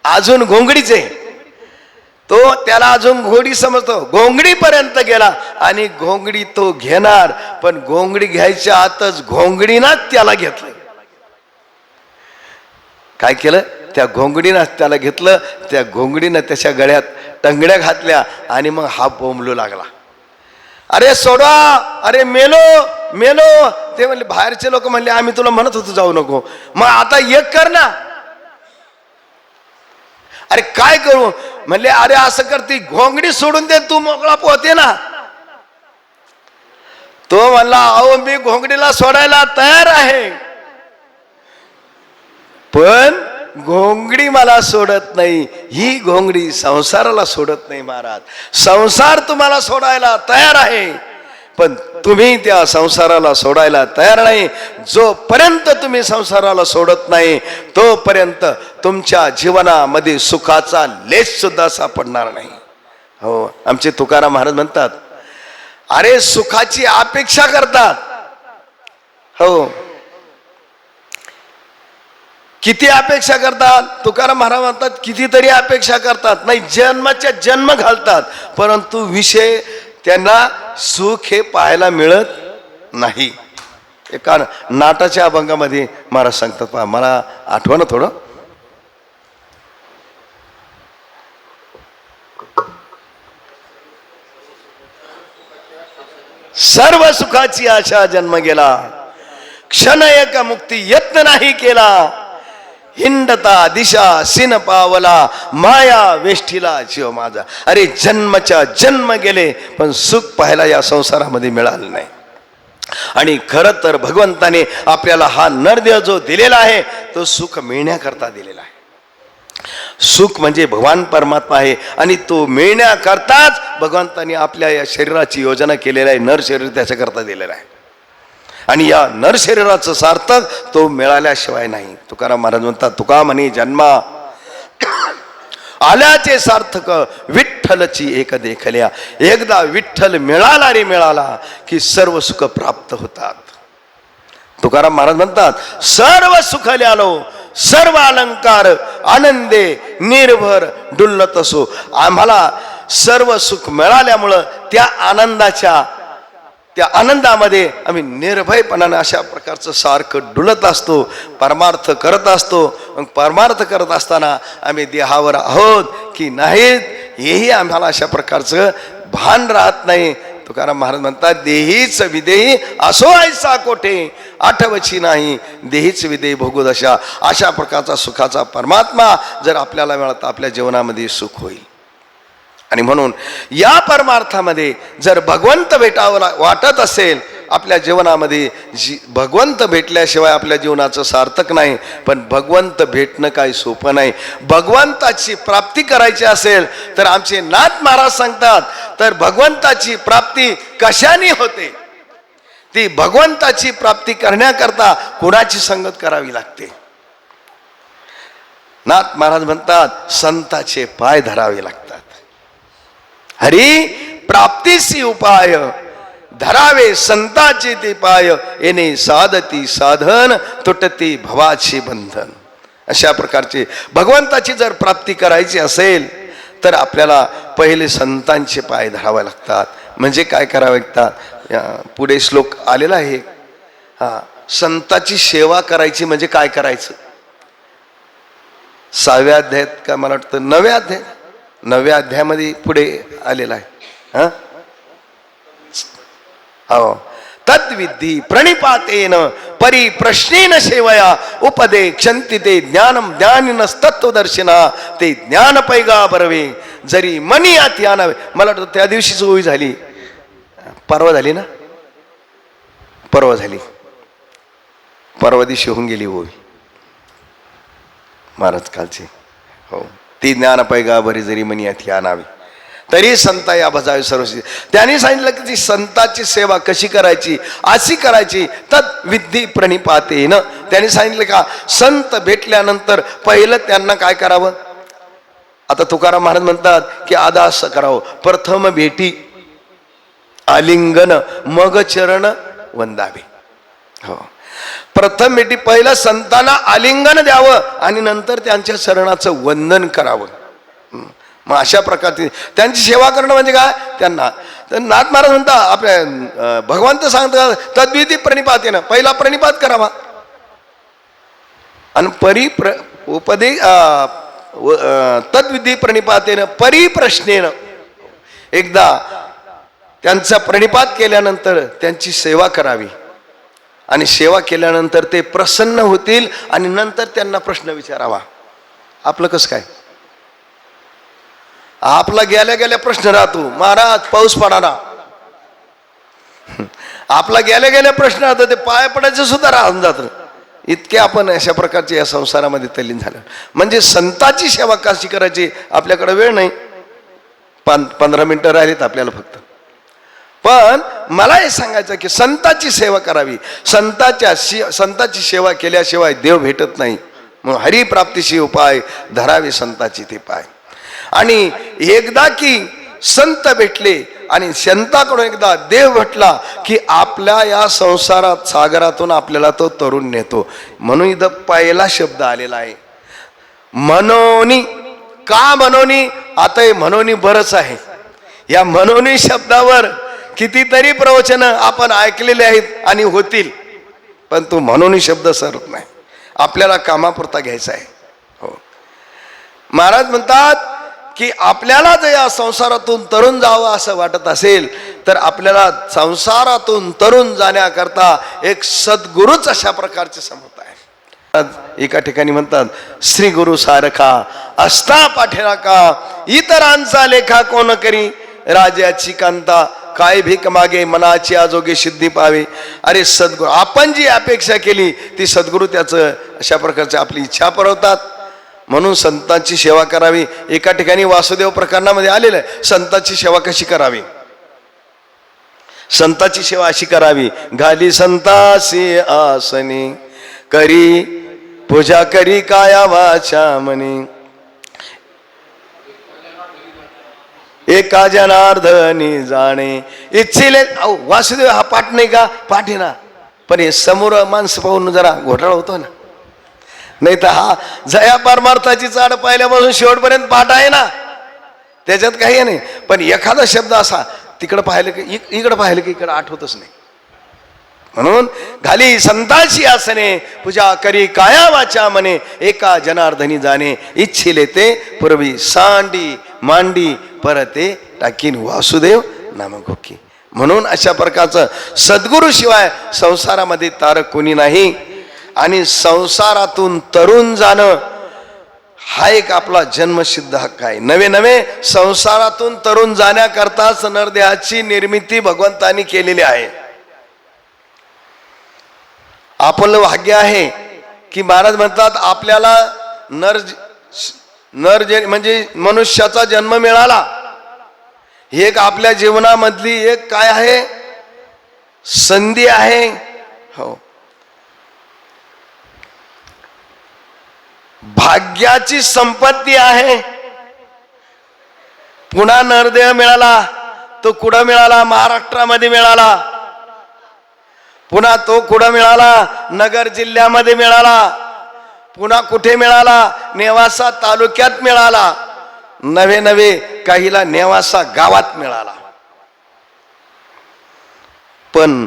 अजून घोंगडीच आहे. तो त्याला अजून घोडी समजतो. घोंगडीपर्यंत गेला आणि घोंगडी तो घेणार, पण घोंगडी घ्यायच्या आतच घोंगडीनाच त्याला घेतलं. काय केलं? त्या घोंगडीनं त्याला घेतलं. त्या घोंगडीनं त्याच्या गळ्यात टंगड्या घातल्या आणि मग हा बोंबलू लागला, अरे सोडा, अरे मेलो. ते म्हणले, बाहेरचे लोक म्हणले आम्ही तुला म्हणत होतो जाऊ नको. मग आता एक कर ना. अरे काय करू? म्हणले अरे असं कर, ती घोंगडी सोडून दे, तू मोकळा पोहते ना. तो म्हणला अहो मी घोंगडीला सोडायला तयार आहे, पण घोंगडी मला सोडत नाही. ही घोंगडी संसाराला सोडत नाही महाराज. संसार तुम्हाला सोडायला तयार आहे, पण तुम्ही त्या संसाराला सोडायला तयार नाही. जोपर्यंत तुम्ही संसाराला सोडत नाही तोपर्यंत तुमच्या जीवनामध्ये सुखाचा लेश सुद्धा सापडणार नाही. हो, आमचे तुकाराम महाराज म्हणतात, अरे सुखाची अपेक्षा करतात. हो, किती अपेक्षा करतात? तुकाराम महाराज म्हणतात कितीतरी अपेक्षा करतात, नाही जन्माच्या जन्म घालतात, परंतु विषय त्यांना सुख हे पाहायला मिळत नाही. एका नाटाच्या अभंगामध्ये महाराज सांगतात, पहा मला आठवण थोडं. सर्व सुखाची आशा जन्म गेला, क्षण एक मुक्ती यत्न नाही केला. हिंडता दिशा सिन पावला, माया वेष्टीला जीव माझा. अरे जन्मच्या जन्म गेले, पण सुख पाहायला या संसारामध्ये मिळालं नाही. आणि खरं तर भगवंताने आपल्याला हा नरदेह जो दिलेला आहे तो सुख मिळण्याकरता दिलेला आहे. सुख म्हणजे भगवान परमात्मा आहे आणि तो मिळण्याकरताच भगवंताने आपल्या या शरीराची योजना केलेली आहे. नर शरीर त्याच्याकरता दिलेलं आहे आणि या नर शरीराचं सार्थक तो मिळाल्याशिवाय नाही. तुकाराम महाराज म्हणतात, तुका म्हणे जन्मा आल्याचे सार्थक विठ्ठलची एक देखल्या. एकदा विठ्ठल मिळाला रे मिळाला की सर्व सुख प्राप्त होतात. तुकाराम महाराज म्हणतात, सर्व सुखल्यालो सर्व अलंकार आनंदे निर्भर डुल्लत असो. आम्हाला सर्व सुख मिळाल्यामुळं त्या आनंदामध्ये आम्ही निर्भयपणाने अशा प्रकारचं सारखं डुलत असतो, परमार्थ करत असतो. मग परमार्थ करत असताना आम्ही देहावर आहोत की नाहीत हेही आम्हाला अशा प्रकारचं भान राहत नाही. तुकाराम महाराज म्हणतात, देहीच विदेही असो ऐसा कोठे आठवची नाही देहीच विदेही भोगू दशा. अशा प्रकारचा सुखाचा परमात्मा जर आपल्याला मिळाला तर आपल्या जीवनामध्ये सुख होईल. आणि म्हणून या परमार्थामध्ये जर भगवंत भेटावं वाटत असेल आपल्या जीवनामध्ये, भगवंत भेटल्याशिवाय आपल्या जीवनाचं सार्थक नाही. पण भगवंत भेटणं काही सोपं नाही. भगवंताची प्राप्ती करायची असेल तर आमचे नाथ महाराज सांगतात, तर भगवंताची प्राप्ती कशाने होते? ती भगवंताची प्राप्ती करण्याकरता कुणाची संगत करावी लागते? नाथ महाराज म्हणतात, संताचे पाय धरावे लागतात. हरी प्राप्तीसी उपाय धरावे संताचे ते पाय. येणे साधती साधन तुटती भवाचे बंधन. अशा प्रकारचे भगवंताची जर प्राप्ती करायची असेल तर आपल्याला पहिले संतांचे पाय धरावे लागतात. म्हणजे काय करावे लागतात? पुढे श्लोक आलेला आहे. हा, संताची सेवा करायची म्हणजे काय करायचं? 6व्या अध्यायात का मला वाटतं 9व्या अध्यायामध्ये पुढे आलेला आहे. हो, तद्विधी प्रणिपातेन परिप्रश्नेन सेवया उपदे क्षंती ते ज्ञानम ज्ञानिनस्तत्वदर्शिना ते ज्ञान पैगा बरवे जरी मनी आती आणावे. मला वाटतं त्या दिवशीच ओवी झाली, परवा झाली ना, परवा झाली, परवा दिवशी होऊन गेली ओवी महाराज कालची. हो, ती ज्ञान पैगा बरी जरी मनी आती आणावी तरी संता या बजावे सर्व. त्यांनी सांगितलं की ती संताची सेवा कशी करायची, अशी करायची. तद विधी प्रणिपातेन. त्यांनी सांगितलं का संत भेटल्यानंतर पहिलं त्यांना काय करावं? आता तुकाराम महाराज म्हणतात की आदा असं करावं, प्रथम भेटी आलिंगन मग चरण वंदावे. हो, प्रथम भेटी पहिलं संतांना आलिंगन द्यावं आणि नंतर त्यांच्या चरणाचं वंदन करावं. मग अशा प्रकारची त्यांची सेवा करणं म्हणजे काय? त्यांना नाथ महाराज म्हणतात, आपल्या भगवंत सांगतात तद्विधी प्रणिपातेनं, पहिला प्रणिपात करावा आणि उपदे तद्विधी प्रणिपातेनं परिप्रश्नेनं. एकदा त्यांचा प्रणिपात केल्यानंतर त्यांची सेवा करावी आणि सेवा केल्यानंतर ते प्रसन्न होतील आणि नंतर त्यांना प्रश्न विचारावा. आपलं कसं काय? आपला गेल्या गेल्या प्रश्न राहतो, महाराज पाऊस पडाना. आपला गेल्या गेल्या प्रश्न राहतो, ते पाय पडायचं सुद्धा राहून जातं. इतके आपण अशा प्रकारचे या संसारामध्ये तल्लीन झालं. म्हणजे संताची सेवा कशी करायची आपल्याकडे वेळ नाही, 15 मिनिटं राहिलीत आपल्याला फक्त. पण मला हे सांगायचं की संताची सेवा करावी. संताची सेवा केल्याशिवाय देव भेटत नाही. म्हणून हरिप्राप्तीशी उपाय धरावे संताची ते पाय. आणि एकदा की संत भेटले आणि संताकडून एकदा देव भेटला की आपल्या या संसारात सागरातून आपल्याला तो तरुण नेतो. म्हणून इथं पहिला शब्द आलेला आहे मनोनी. का मनोनी? आता हे मनोनी बरंच आहे. या मनोनी शब्दावर कितीतरी प्रवचन आपण ऐकलेले आहेत आणि होतील, पण तो मनोनी शब्द सरत नाही, आपल्याला कामापुरता घ्यायचा आहे. हो, महाराज म्हणतात की आपल्याला जर या संसारातून तरुण जावं असं वाटत असेल तर आपल्याला संसारातून तरुण जाण्याकरता एक सद्गुरूच अशा प्रकारचे समर्थ आहे. एका ठिकाणी म्हणतात, श्री गुरु सारखा असता पाठीरा का इतरांचा लेखा कोण करी राजाची कांता काय भीक मागे मनाची आजोगे सिद्धी पावे. अरे सद्गुरू, आपण जी अपेक्षा केली ती सद्गुरू त्याचं अशा प्रकारची आपली इच्छा पुरवतात. म्हणून संतांची सेवा करावी. एका ठिकाणी वासुदेव प्रकरणामध्ये आलेलं आहे, संतांची सेवा कशी करावी. संतांची सेवा अशी करावी, घाली संतासी आसनी करी पूजा करी काया वाचा मनी. एका जनार्दनी जाणे इच्छिले. अहो वासुदेव हा पाठ नाही का? पाठ आहे ना, पण हे समोर माणसं पाहून जरा घोटाळा होतो ना. नाही तर हा जया परमार्थाची चाड पाहिल्यापासून शेवटपर्यंत पाठ आहे ना, त्याच्यात काही नाही. पण एखादा शब्द असा तिकडं पाहिलं की इकडं पाहिलं की इकडं आठवतच नाही. म्हणून घाली संतांची आसने पूजा करी काया वाचा मने एका जनार्दनी जाणे इच्छिले ते पूर्वी सांडी मांडी परते टाकीन वासुदेव नामघोकी. म्हणून अशा प्रकारचं सद्गुरू शिवाय संसारामध्ये तारक कोणी नाही. आणि संसारातून तरुण जाणं हा एक आपला जन्मसिद्ध हक्क आहे. नवे नवे संसारातून तरुण जाण्याकरताच नरदेहाची निर्मिती भगवंतानी केलेली आहे. आपलं भाग्य आहे की महाराज म्हणतात आपल्याला नर म्हणजे मनुष्याचा जन्म मिळाला. ही एक आपल्या जीवनामधली एक काय आहे, संधी आहे. हो, भाग्याची संपत्ती आहे. पुन्हा नरदेह मिळाला. तो कुठं मिळाला? महाराष्ट्रामध्ये मिळाला. पुन्हा तो कुठं मिळाला? नगर जिल्ह्यामध्ये मिळाला. पुन्हा कुठे मिळाला? नेवासा तालुक्यात मिळाला. नवे नवे काहीला नेवासा गावात मिळाला. पण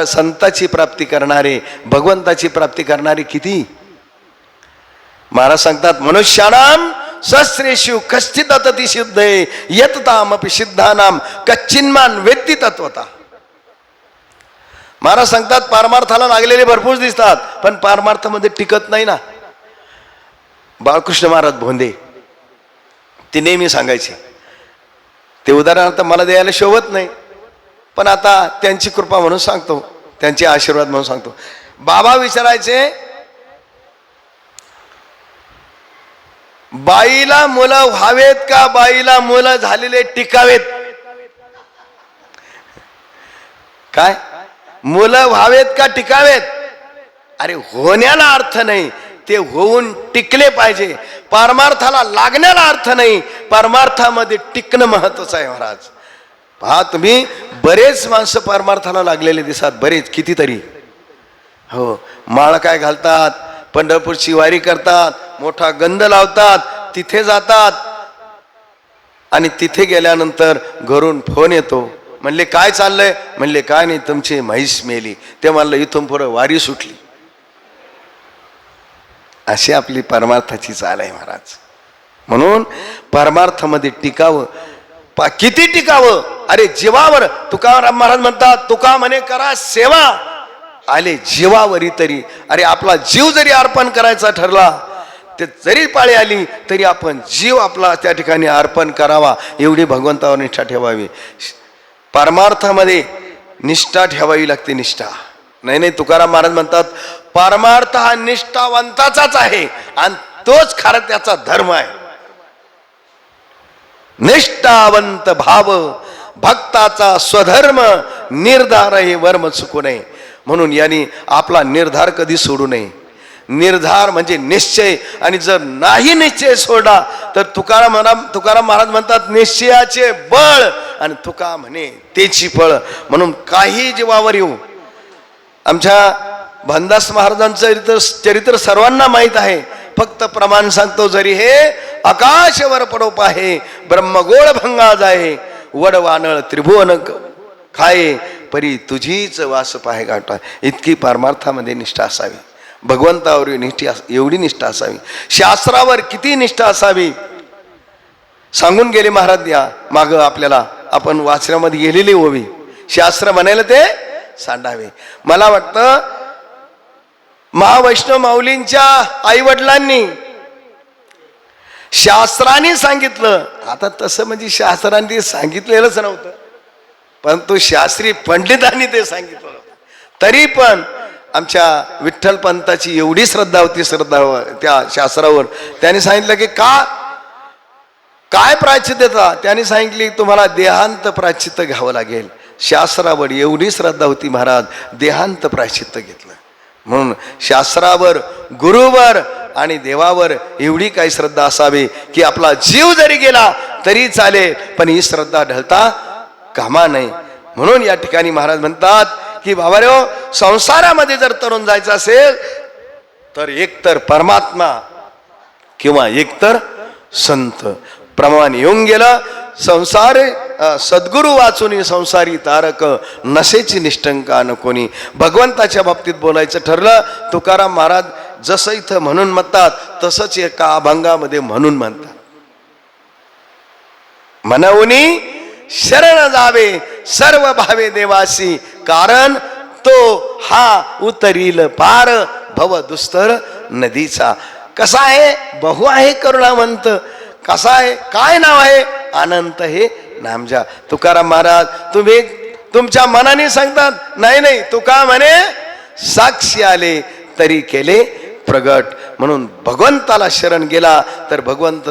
संताची प्राप्ती करणारे, भगवंताची प्राप्ती करणारे किती? महाराज सांगतात मनुष्याणाम सहस्रेषु कश्चित् अतति सिद्धये यततामपि सिद्धानाम कच्चिन्मान वेत्ती तत्वता. महाराज सांगतात पारमार्थाला लागलेले भरपूर दिसतात, पण पारमार्थामध्ये टिकत नाही ना. बाळकृष्ण महाराज भोंदे ते नेहमी सांगायचे, ते उदाहरणार्थ मला द्यायला शोभत नाही, पण आता त्यांची कृपा म्हणून सांगतो, त्यांचे आशीर्वाद म्हणून सांगतो. बाबा विचारायचे, बाईला मुलं व्हावेत का बाईला मुलं झालेले टिकावेत? काय मुलं व्हावेत का टिकावेत? अरे होण्याला अर्थ नाही, ते होऊन टिकले पाहिजे. परमार्थाला लागण्याला अर्थ नाही, परमार्थामध्ये टिकणं महत्वाचं आहे. महाराज पहा, तुम्ही बरेच माणसं परमार्थाला लागलेले दिसतात, बरेच कितीतरी. हो, माळ काय घालतात, पंढरपूरची वारी करतात, मोठा गंध लावतात, तिथे जातात, आणि तिथे गेल्यानंतर घरून फोन येतो, म्हणले काय चाललंय? म्हणले काय नाही, तुमची म्हैस मेली. ते म्हणलं इथून पुढं वारी सुटली. अशी आपली परमार्थाची चाल आहे महाराज. म्हणून परमार्थामध्ये टिकावं. किती टिकावं? अरे जीवावर. तुकाराम महाराज म्हणतात, तुका म्हणे करा सेवा आले जीवावरी तरी. अरे आपला जीव जरी अर्पण करायचा ठरला, ते जरी पाळी आली तरी आपण जीव आपला त्या ठिकाणी अर्पण करावा. एवढी भगवंतावर निष्ठा ठेवावी. परमार्थामध्ये निष्ठा ठेवावी लागते. निष्ठा नाही. तुकाराम महाराज म्हणतात परमार्थ हा निष्ठावंताचाच आहे, आणि तोच खरा त्याचा धर्म आहे. निष्ठावंत भाव भक्ताचा स्वधर्म, निर्धार हे वर्म चुकू नये. म्हणून यांनी आपला निर्धार कधी सोडू नये. निर्धार म्हणजे निश्चय, आणि जर नाही निश्चय सोडला तर तुकाराम महाराज म्हणतात निश्चयाचे बळ, आणि तुका म्हणे तेची फळ. म्हणून काही जीवावर येऊ. आमच्या भंदास महाराजांचं चरित्र सर्वांना माहीत आहे, फक्त प्रमाण सांगतो. जरी हे आकाशवर पडो पाहे, ब्रह्मगोळ भंगा जाये, वड वानळ त्रिभुवन खाये, परी तुझीच वास पाहे गाठा. इतकी परमार्थामध्ये निष्ठा असावी. भगवंतावर एवढी निष्ठा असावी. शास्त्रावर किती निष्ठा असावी सांगून गेले महाराज. या माग आपल्याला आपण वाचण्यामध्ये गेलेली ओवी. शास्त्र म्हणायला ते सांडावे. मला वाटतं महावैष्णव माऊलींच्या आई वडिलांनी शास्त्राने सांगितलं. आता तसं म्हणजे शास्त्रांनी सांगितलेलंच नव्हतं, परंतु शास्त्री पंडितांनी ते सांगितलं होतं. तरी पण आमच्या विठ्ठल पंताची एवढी श्रद्धा होती त्या शास्त्रावर. त्यांनी सांगितलं की काय प्रायश्चित देता? त्यांनी सांगितले तुम्हाला देहांत प्रायश्चित्त घ्यावं लागेल. शास्त्रावर एवढी श्रद्धा होती महाराज, देहांत प्रायश्चित्त घेतलं. म्हणून शास्त्रावर, गुरुवर आणि देवावर एवढी काही श्रद्धा असावी की आपला जीव जरी गेला तरी चालेल, पण ही श्रद्धा ढळता कामा नये. म्हणून या ठिकाणी महाराज म्हणतात की बाबा रे, संसारामध्ये जर तरुण जायचं असेल तर एकतर परमात्मा किंवा एकतर संत प्रमाण येऊन गेलं. संसार सद्गुरु वाचून संसारी तारक, नशेची निष्ठंका न कोणी. भगवंताच्या बाबतीत बोलायचं ठरलं, तुकाराम महाराज जसं इथं म्हणून म्हणतात तसंच एका अभंगामध्ये म्हणून म्हणतात. म्हणूनी शरण जावे सर्व भावे देवासी, कारण तो हा उतरील पार भव दुस्तर नदीचा. कसा आहे? बहु आहे करुणावंत. कसा आहे? काय नाव आहे? अनंत हे नामजा. तुकाराम महाराज तुम्ही तुमच्या मनाने सांगतात, नाही तुका म्हणे साक्षी आले तरी केले प्रगट. म्हणून भगवंताला शरण गेला तर भगवंत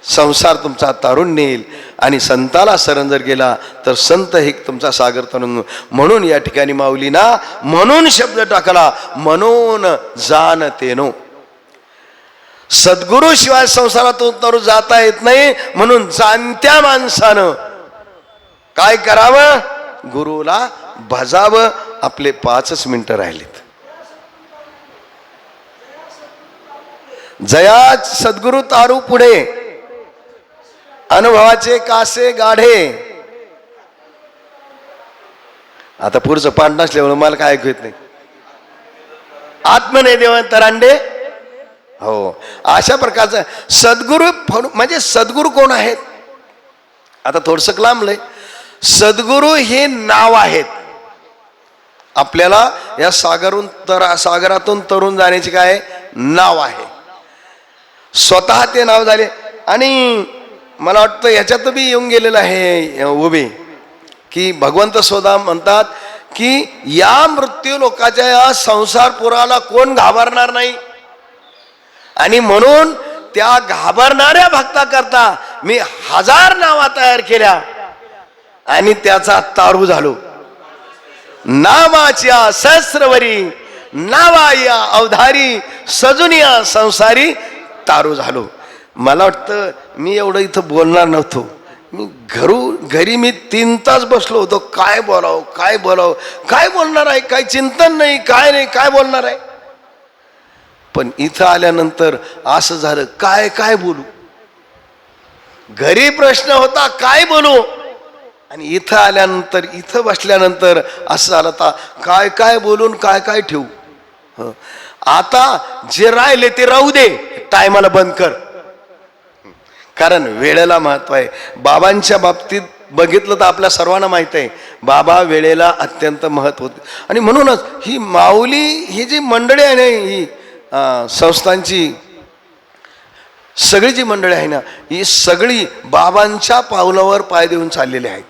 संसार तुमचा तारून नेईल, आणि संताला शरण जर गेला तर संत हे तुमचा सागर तरुण. म्हणून या ठिकाणी माऊलीना म्हणून शब्द टाकला, म्हणून जाणतेनो. सद्गुरु शिवाय संसारातून तर जाता येत नाही. म्हणून जाणत्या माणसानं काय करावं? गुरुला भजावं. आपले 5 मिनिटं राहिलेत. जया सद्गुरु तारू पुढे, अनुभवाचे कासे गाढे. आता पुढचं पाठ नसल्यामुळे मला काय ऐकू येत नाही. आत्मने देव तरांडे. हो, अशा प्रकारचं सद्गुरु. म्हणजे सद्गुरु कोण आहेत? आता थोडस लांबलंय. सद्गुरु हे नाव आहेत. आपल्याला या सागरातून तरुण जाण्याचे काय नाव आहे. स्वतः ते नाव झाले. आणि मला वाटतं याच्यात बी येऊन गेलेलं आहे उभे की भगवंत स्वतः म्हणतात की या मृत्यू लोकाच्या या संसारपुराला कोण घाबरणार नाही. आणि म्हणून त्या घाबरणाऱ्या भक्ताकरता मी 1000 नावा तयार केल्या आणि त्याचा तारू झालो. नामाच्या सहस्रवरी नावाया अवधारी, सजुनिया संसारी तारू झालो. मला वाटतं मी एवढं इथं बोलणार नव्हतो. मी घरी मी 3 तास बसलो होतो. काय बोलावं काय बोलणार आहे, काय चिंतन नाही, काय नाही, काय बोलणार आहे. पण इथं आल्यानंतर असं झालं, काय बोलू. घरी प्रश्न होता काय बोलू, आणि इथं आल्यानंतर, इथं बसल्यानंतर असं झालं आता काय बोलून काय ठेवू. आता जे राहिले ते राहू दे, टायमाला बंद कर. कारण वेळेला महत्व आहे. बाबांच्या बाबतीत बघितलं तर आपल्या सर्वांना माहित आहे, बाबा वेळेला अत्यंत महत्व होते. आणि म्हणूनच ही माऊली ही जी मंडळी आहे ना, ही संस्थांची सगळी जी मंडळी आहे ना, ही सगळी बाबांच्या पावलावर पाय देऊन चाललेली आहेत.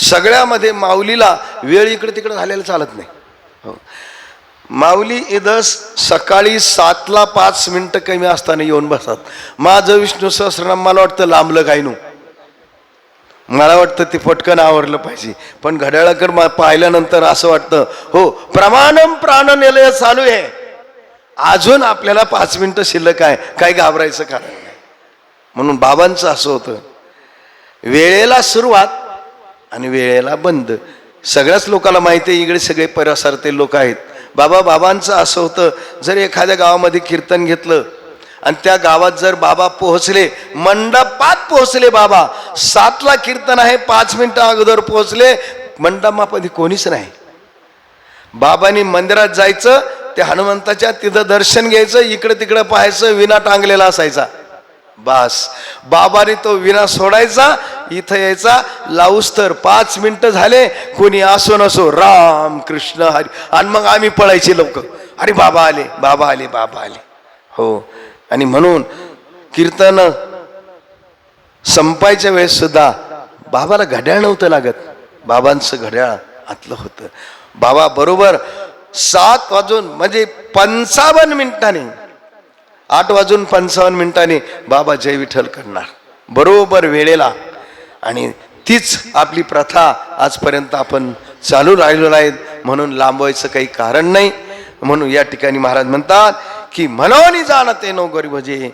सगळ्यामध्ये माऊलीला वेळ इकडे तिकडे झालेला चालत नाही. हो, माऊली इथं सकाळी 7ला 5 मिनिटं कमी असताना येऊन बसतात. माझं विष्णू सहस्रनाम मला वाटतं लांबलं काय नू, मला वाटतं ते पटकन आवरलं पाहिजे. पण घड्याळाकडे पाहिल्यानंतर असं वाटतं हो, प्रमाणम प्राणनिलय चालू आहे, अजून आपल्याला 5 मिनिटं शिल्लक आहे, काय घाबरायचं कारण नाही. म्हणून बाबांचं असं होतं, वेळेला सुरुवात आणि वेळेला बंद. सगळ्याच लोकांना माहिती आहे, इकडे सगळे परसारते लोक आहेत. बाबांचं असं होतं, जर एखाद्या गावामध्ये कीर्तन घेतलं आणि त्या गावात जर बाबा पोहोचले, मंडपात पोहोचले, बाबा 7ला कीर्तन आहे, 5 मिनिटं अगोदर पोहोचले, मंडपामध्ये कोणीच नाही. बाबांनी मंदिरात जायचं, त्या हनुमंताच्या तिथं दर्शन घ्यायचं, इकडे तिकडे पाहायचं, विना टांगलेला असायचा. बस बाबाने तो विना सोडायचा, इथं यायचा, लावूस तर 5 मिनिटं झाले, कोणी असो नसो, राम कृष्ण हरी, आणि मग आम्ही पळायचे लोक, अरे बाबा आले. हो, आणि म्हणून कीर्तन संपायच्या वेळेस सुद्धा बाबाला घड्याळ नव्हतं लागत. बाबांचं घड्याळ आतलं होतं. बाबा बरोबर 7 वाजून म्हणजे 55 मिनिटांनी 8 वाजून 55 मिनिटांनी बाबा जय विठ्ठल करणार बरोबर वेळेला. आणि तीच आपली प्रथा आजपर्यंत आपण चालू राहिलो आहेत, म्हणून लांबवायचं काही कारण नाही. म्हणून या ठिकाणी महाराज म्हणतात की मनोनी जाणते नो गरी भजे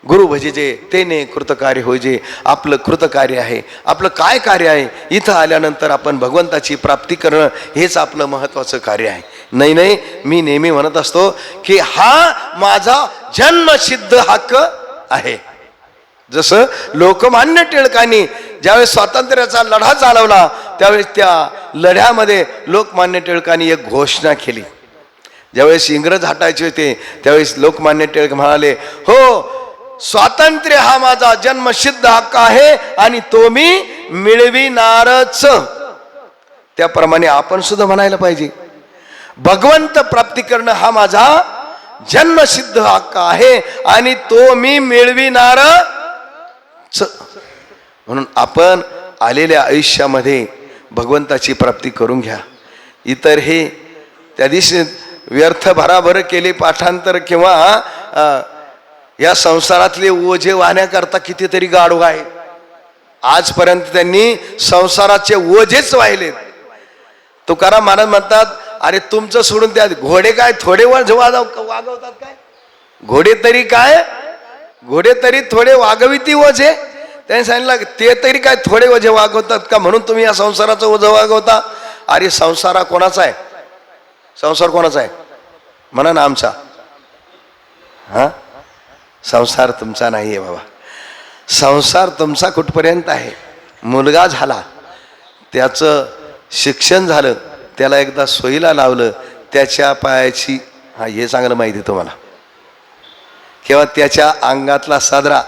गुरु भजेजे तेने कृतकार्य होजे. आपलं कृतकार्य आहे, आपलं काय कार्य आहे, इथं आल्यानंतर आपण भगवंताची प्राप्ती करणं हेच आपलं महत्त्वाचं कार्य आहे. नाही, मी नेहमी म्हणत असतो की हा माझा जन्मसिद्ध हक्क आहे. जसं लोकमान्य टिळकांनी ज्यावेळेस स्वातंत्र्याचा लढा चालवला त्यावेळेस त्या लढ्यामध्ये लोकमान्य टिळकांनी एक घोषणा केली. ज्यावेळेस इंग्रज हटायचे होते त्यावेळेस लोकमान्य टिळक म्हणाले, हो स्वातंत्र्य हा माझा जन्मसिद्ध हक्क आहे आणि तो मी मिळविणारच. त्याप्रमाणे आपण सुद्धा म्हणायला पाहिजे, भगवंत प्राप्ती करणं हा माझा जन्मसिद्ध हक्क आहे आणि तो मी मिळविणारच. म्हणून आपण आलेल्या आयुष्यामध्ये भगवंताची प्राप्ती करून घ्या. इतर हे त्या दिवशी व्यर्थ भराभर केले पाठांतर किंवा या संसारातले ओझे वाहण्याकरता कितीतरी गाढव आहेत. आजपर्यंत त्यांनी संसाराचे ओझेच वाहिलेत. तुकाराम महाराज म्हणतात, अरे तुमचं सोडून त्या घोडे काय थोडे वागवतात काय? घोडे तरी थोडे वागविती ओझे. त्यांनी सांगितलं ते तरी काय थोडे ओझे वागवतात का, म्हणून तुम्ही या संसाराचं ओझं वागवता. अरे संसार कोणाचा आहे? संसार कोणाचा आहे म्हणा ना? आमचा. हा, संसार तुमचा नाही आहे बाबा. संसार तुमचा कुठपर्यंत आहे? मुलगा झाला, त्याचं शिक्षण झालं, त्याला एकदा सोयीला लावलं, त्याच्या पायाची हे चांगलं माहिती आहे तुम्हाला, किंवा त्याच्या अंगातला सदरा,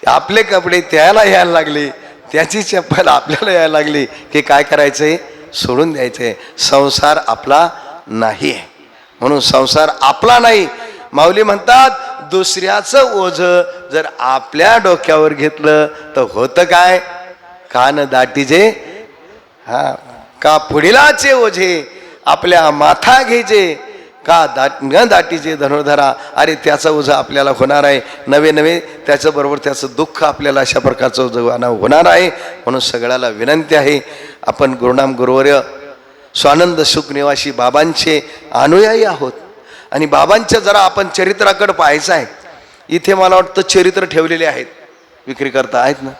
आपले कपडे त्याला यायला लागले, त्याची चप्पल आपल्याला यायला लागली की काय करायचंय? सोडून द्यायचंय. संसार आपला नाही आहे. म्हणून संसार आपला नाही. माऊली म्हणतात, दुसऱ्याचं ओझं जर आपल्या डोक्यावर घेतलं तर होतं काय? कान दाटीजे का पुढीलाचे ओझे आपल्या माथा घ्यायचे का न दाटीचे धनुर्धरा. अरे त्याचा ओझं आपल्याला होणार आहे. नवे त्याच्याबरोबर त्याचं दुःख आपल्याला अशा प्रकारचं ओझं होणार आहे. म्हणून सगळ्याला विनंती आहे, आपण गुरुनाम गुरुवर्य स्वानंद सुख निवासी बाबांचे अनुयायी आहोत आणि बाबांच्या जरा आपण चरित्राकडे पाहायचं आहे. इथे मला वाटतं चरित्र ठेवलेले आहेत, विक्री करता आहेत ना,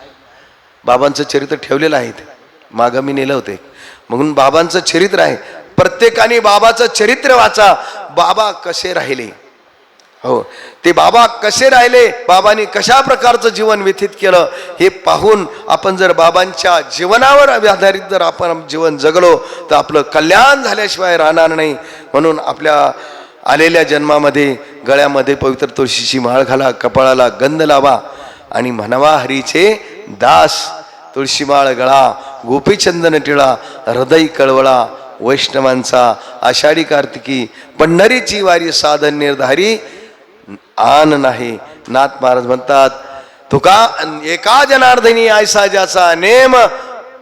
बाबांचं चरित्र ठेवलेलं आहे. मागं मी नेलं होते. म्हणून बाबांचं चरित्र आहे. प्रत्येकाने बाबाचं चरित्र वाचा. बाबा कसे राहिले, हो ते बाबा कसे राहिले, बाबांनी कशा प्रकारचं जीवन व्यतीत केलं हे पाहून आपण जर बाबांच्या जीवनावर आधारित जर आपण जीवन जगलो तर आपलं कल्याण झाल्याशिवाय राहणार नाही. म्हणून आपल्या आलेल्या जन्मामध्ये गळ्यामध्ये पवित्र तुळशीची माळ घाला, कपाळाला गंध लावा आणि म्हणवा हरीचे दास. तुळशी माळ गळा, गोपीचंदन टिळा, हृदय कळवळा वैष्णवांचा. आषाढी कार्तिकी पंढरीची वारी साधन निर्धारी आन नाही. नाथ महाराज म्हणतात, तुका एका जनार्दनी ऐसा ज्याचा नेम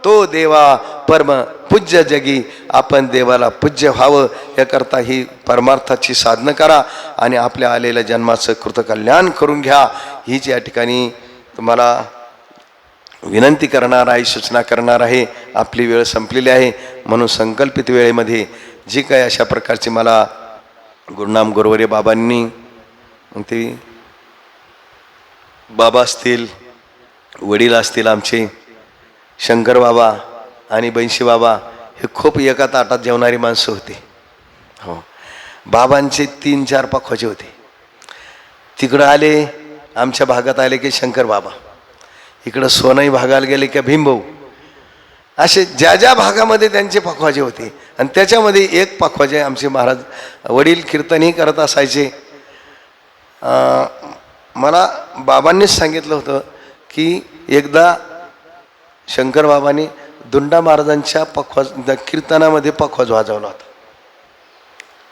तो देवा परम पूज्य जगी. आपण देवाला पूज्य व्हावं याकरता ही परमार्थाची साधनं करा आणि आपल्या आलेल्या जन्माचं कृतकल्याण करून घ्या. हीच या ठिकाणी तुम्हाला विनंती करणार आहे, सूचना करणार आहे. आपली वेळ संपलेली आहे. म्हणून संकल्पित वेळेमध्ये जी काही अशा प्रकारची मला गुरुनाम गुरुवर्य बाबांनी, मग ते बाबा असतील, वडील असतील आमचे शंकर बाबा आणि बैंशी बाबा, हे खूप एका ताटात जेवणारी माणसं होते. हो, बाबांचे 3-4 पखवाजे होते. तिकडं आले, आमच्या भागात आले की शंकर बाबा, इकडं सोनाई भागाला गेले की भीमभाऊ. असे ज्या भागामध्ये त्यांचे पखवाजे होते. आणि त्याच्यामध्ये एक पखवाजे आमचे महाराज वडील कीर्तनही करत असायचे. मला बाबांनीच सांगितलं होतं की एकदा शंकर बाबांनी दुंडा महाराजांच्या कीर्तनामध्ये पखवाज वाजवला होता.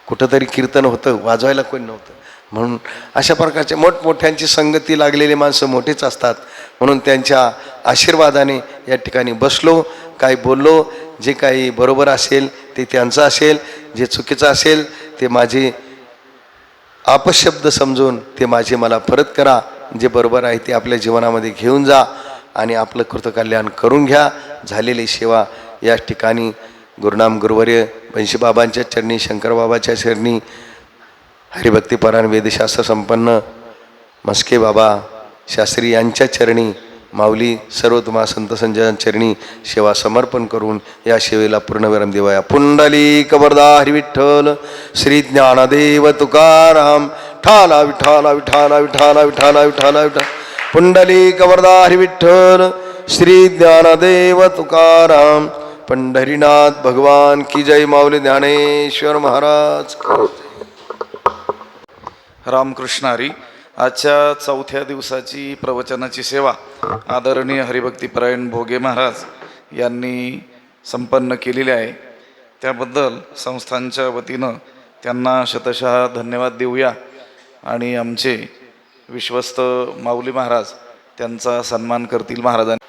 कुठंतरी कीर्तन होतं, वाजवायला कोणी नव्हतं. म्हणून अशा प्रकारच्या मोठमोठ्यांची संगती लागलेली माणसं मोठीच असतात. म्हणून त्यांच्या आशीर्वादाने या ठिकाणी बसलो काही बोललो, जे काही बरोबर असेल ते त्यांचं असेल, जे चुकीचं असेल ते माझे अपशब्द समजून ते माझे मला परत करा. जे बरोबर आहे ते आपल्या जीवनामध्ये घेऊन जा आणि आपलं कृतकल्याण करून घ्या. झालेली सेवा या ठिकाणी गुरुनाम गुरुवर्य बंशीबाबांच्या चरणी, शंकरबाबाच्या चरणी, हरिभक्तीपरायण वेदशास्त्र संपन्न मस्के बाबा शास्त्री यांच्या चरणी, माऊली सर्व तुम्हा संत संजयांच्या चरणी सेवा समर्पण करून या सेवेला पूर्णविराम देवाया. पुंडलिक वरदा हरी विठ्ठल, श्री ज्ञानदेव तुकाराम, ठाला विठाला विठाला विठाला विठाला विठाला विठा. पुंडलिक वरदा हरी विठ्ठल, श्री ज्ञानदेव तुकाराम, पंढरीनाथ भगवान की जय. माऊली ज्ञानेश्वर महाराज. रामकृष्ण हरी. आजच्या चौथ्या दिवसाची प्रवचनाची सेवा आदरणीय हरिभक्तीपरायण भोगे महाराज यांनी संपन्न केलेली आहे. त्याबद्दल संस्थांच्या वतीनं त्यांना शतशः धन्यवाद देऊया आणि आमचे विश्वस्त माऊली महाराज त्यांचा सन्मान करतील. महाराजांनी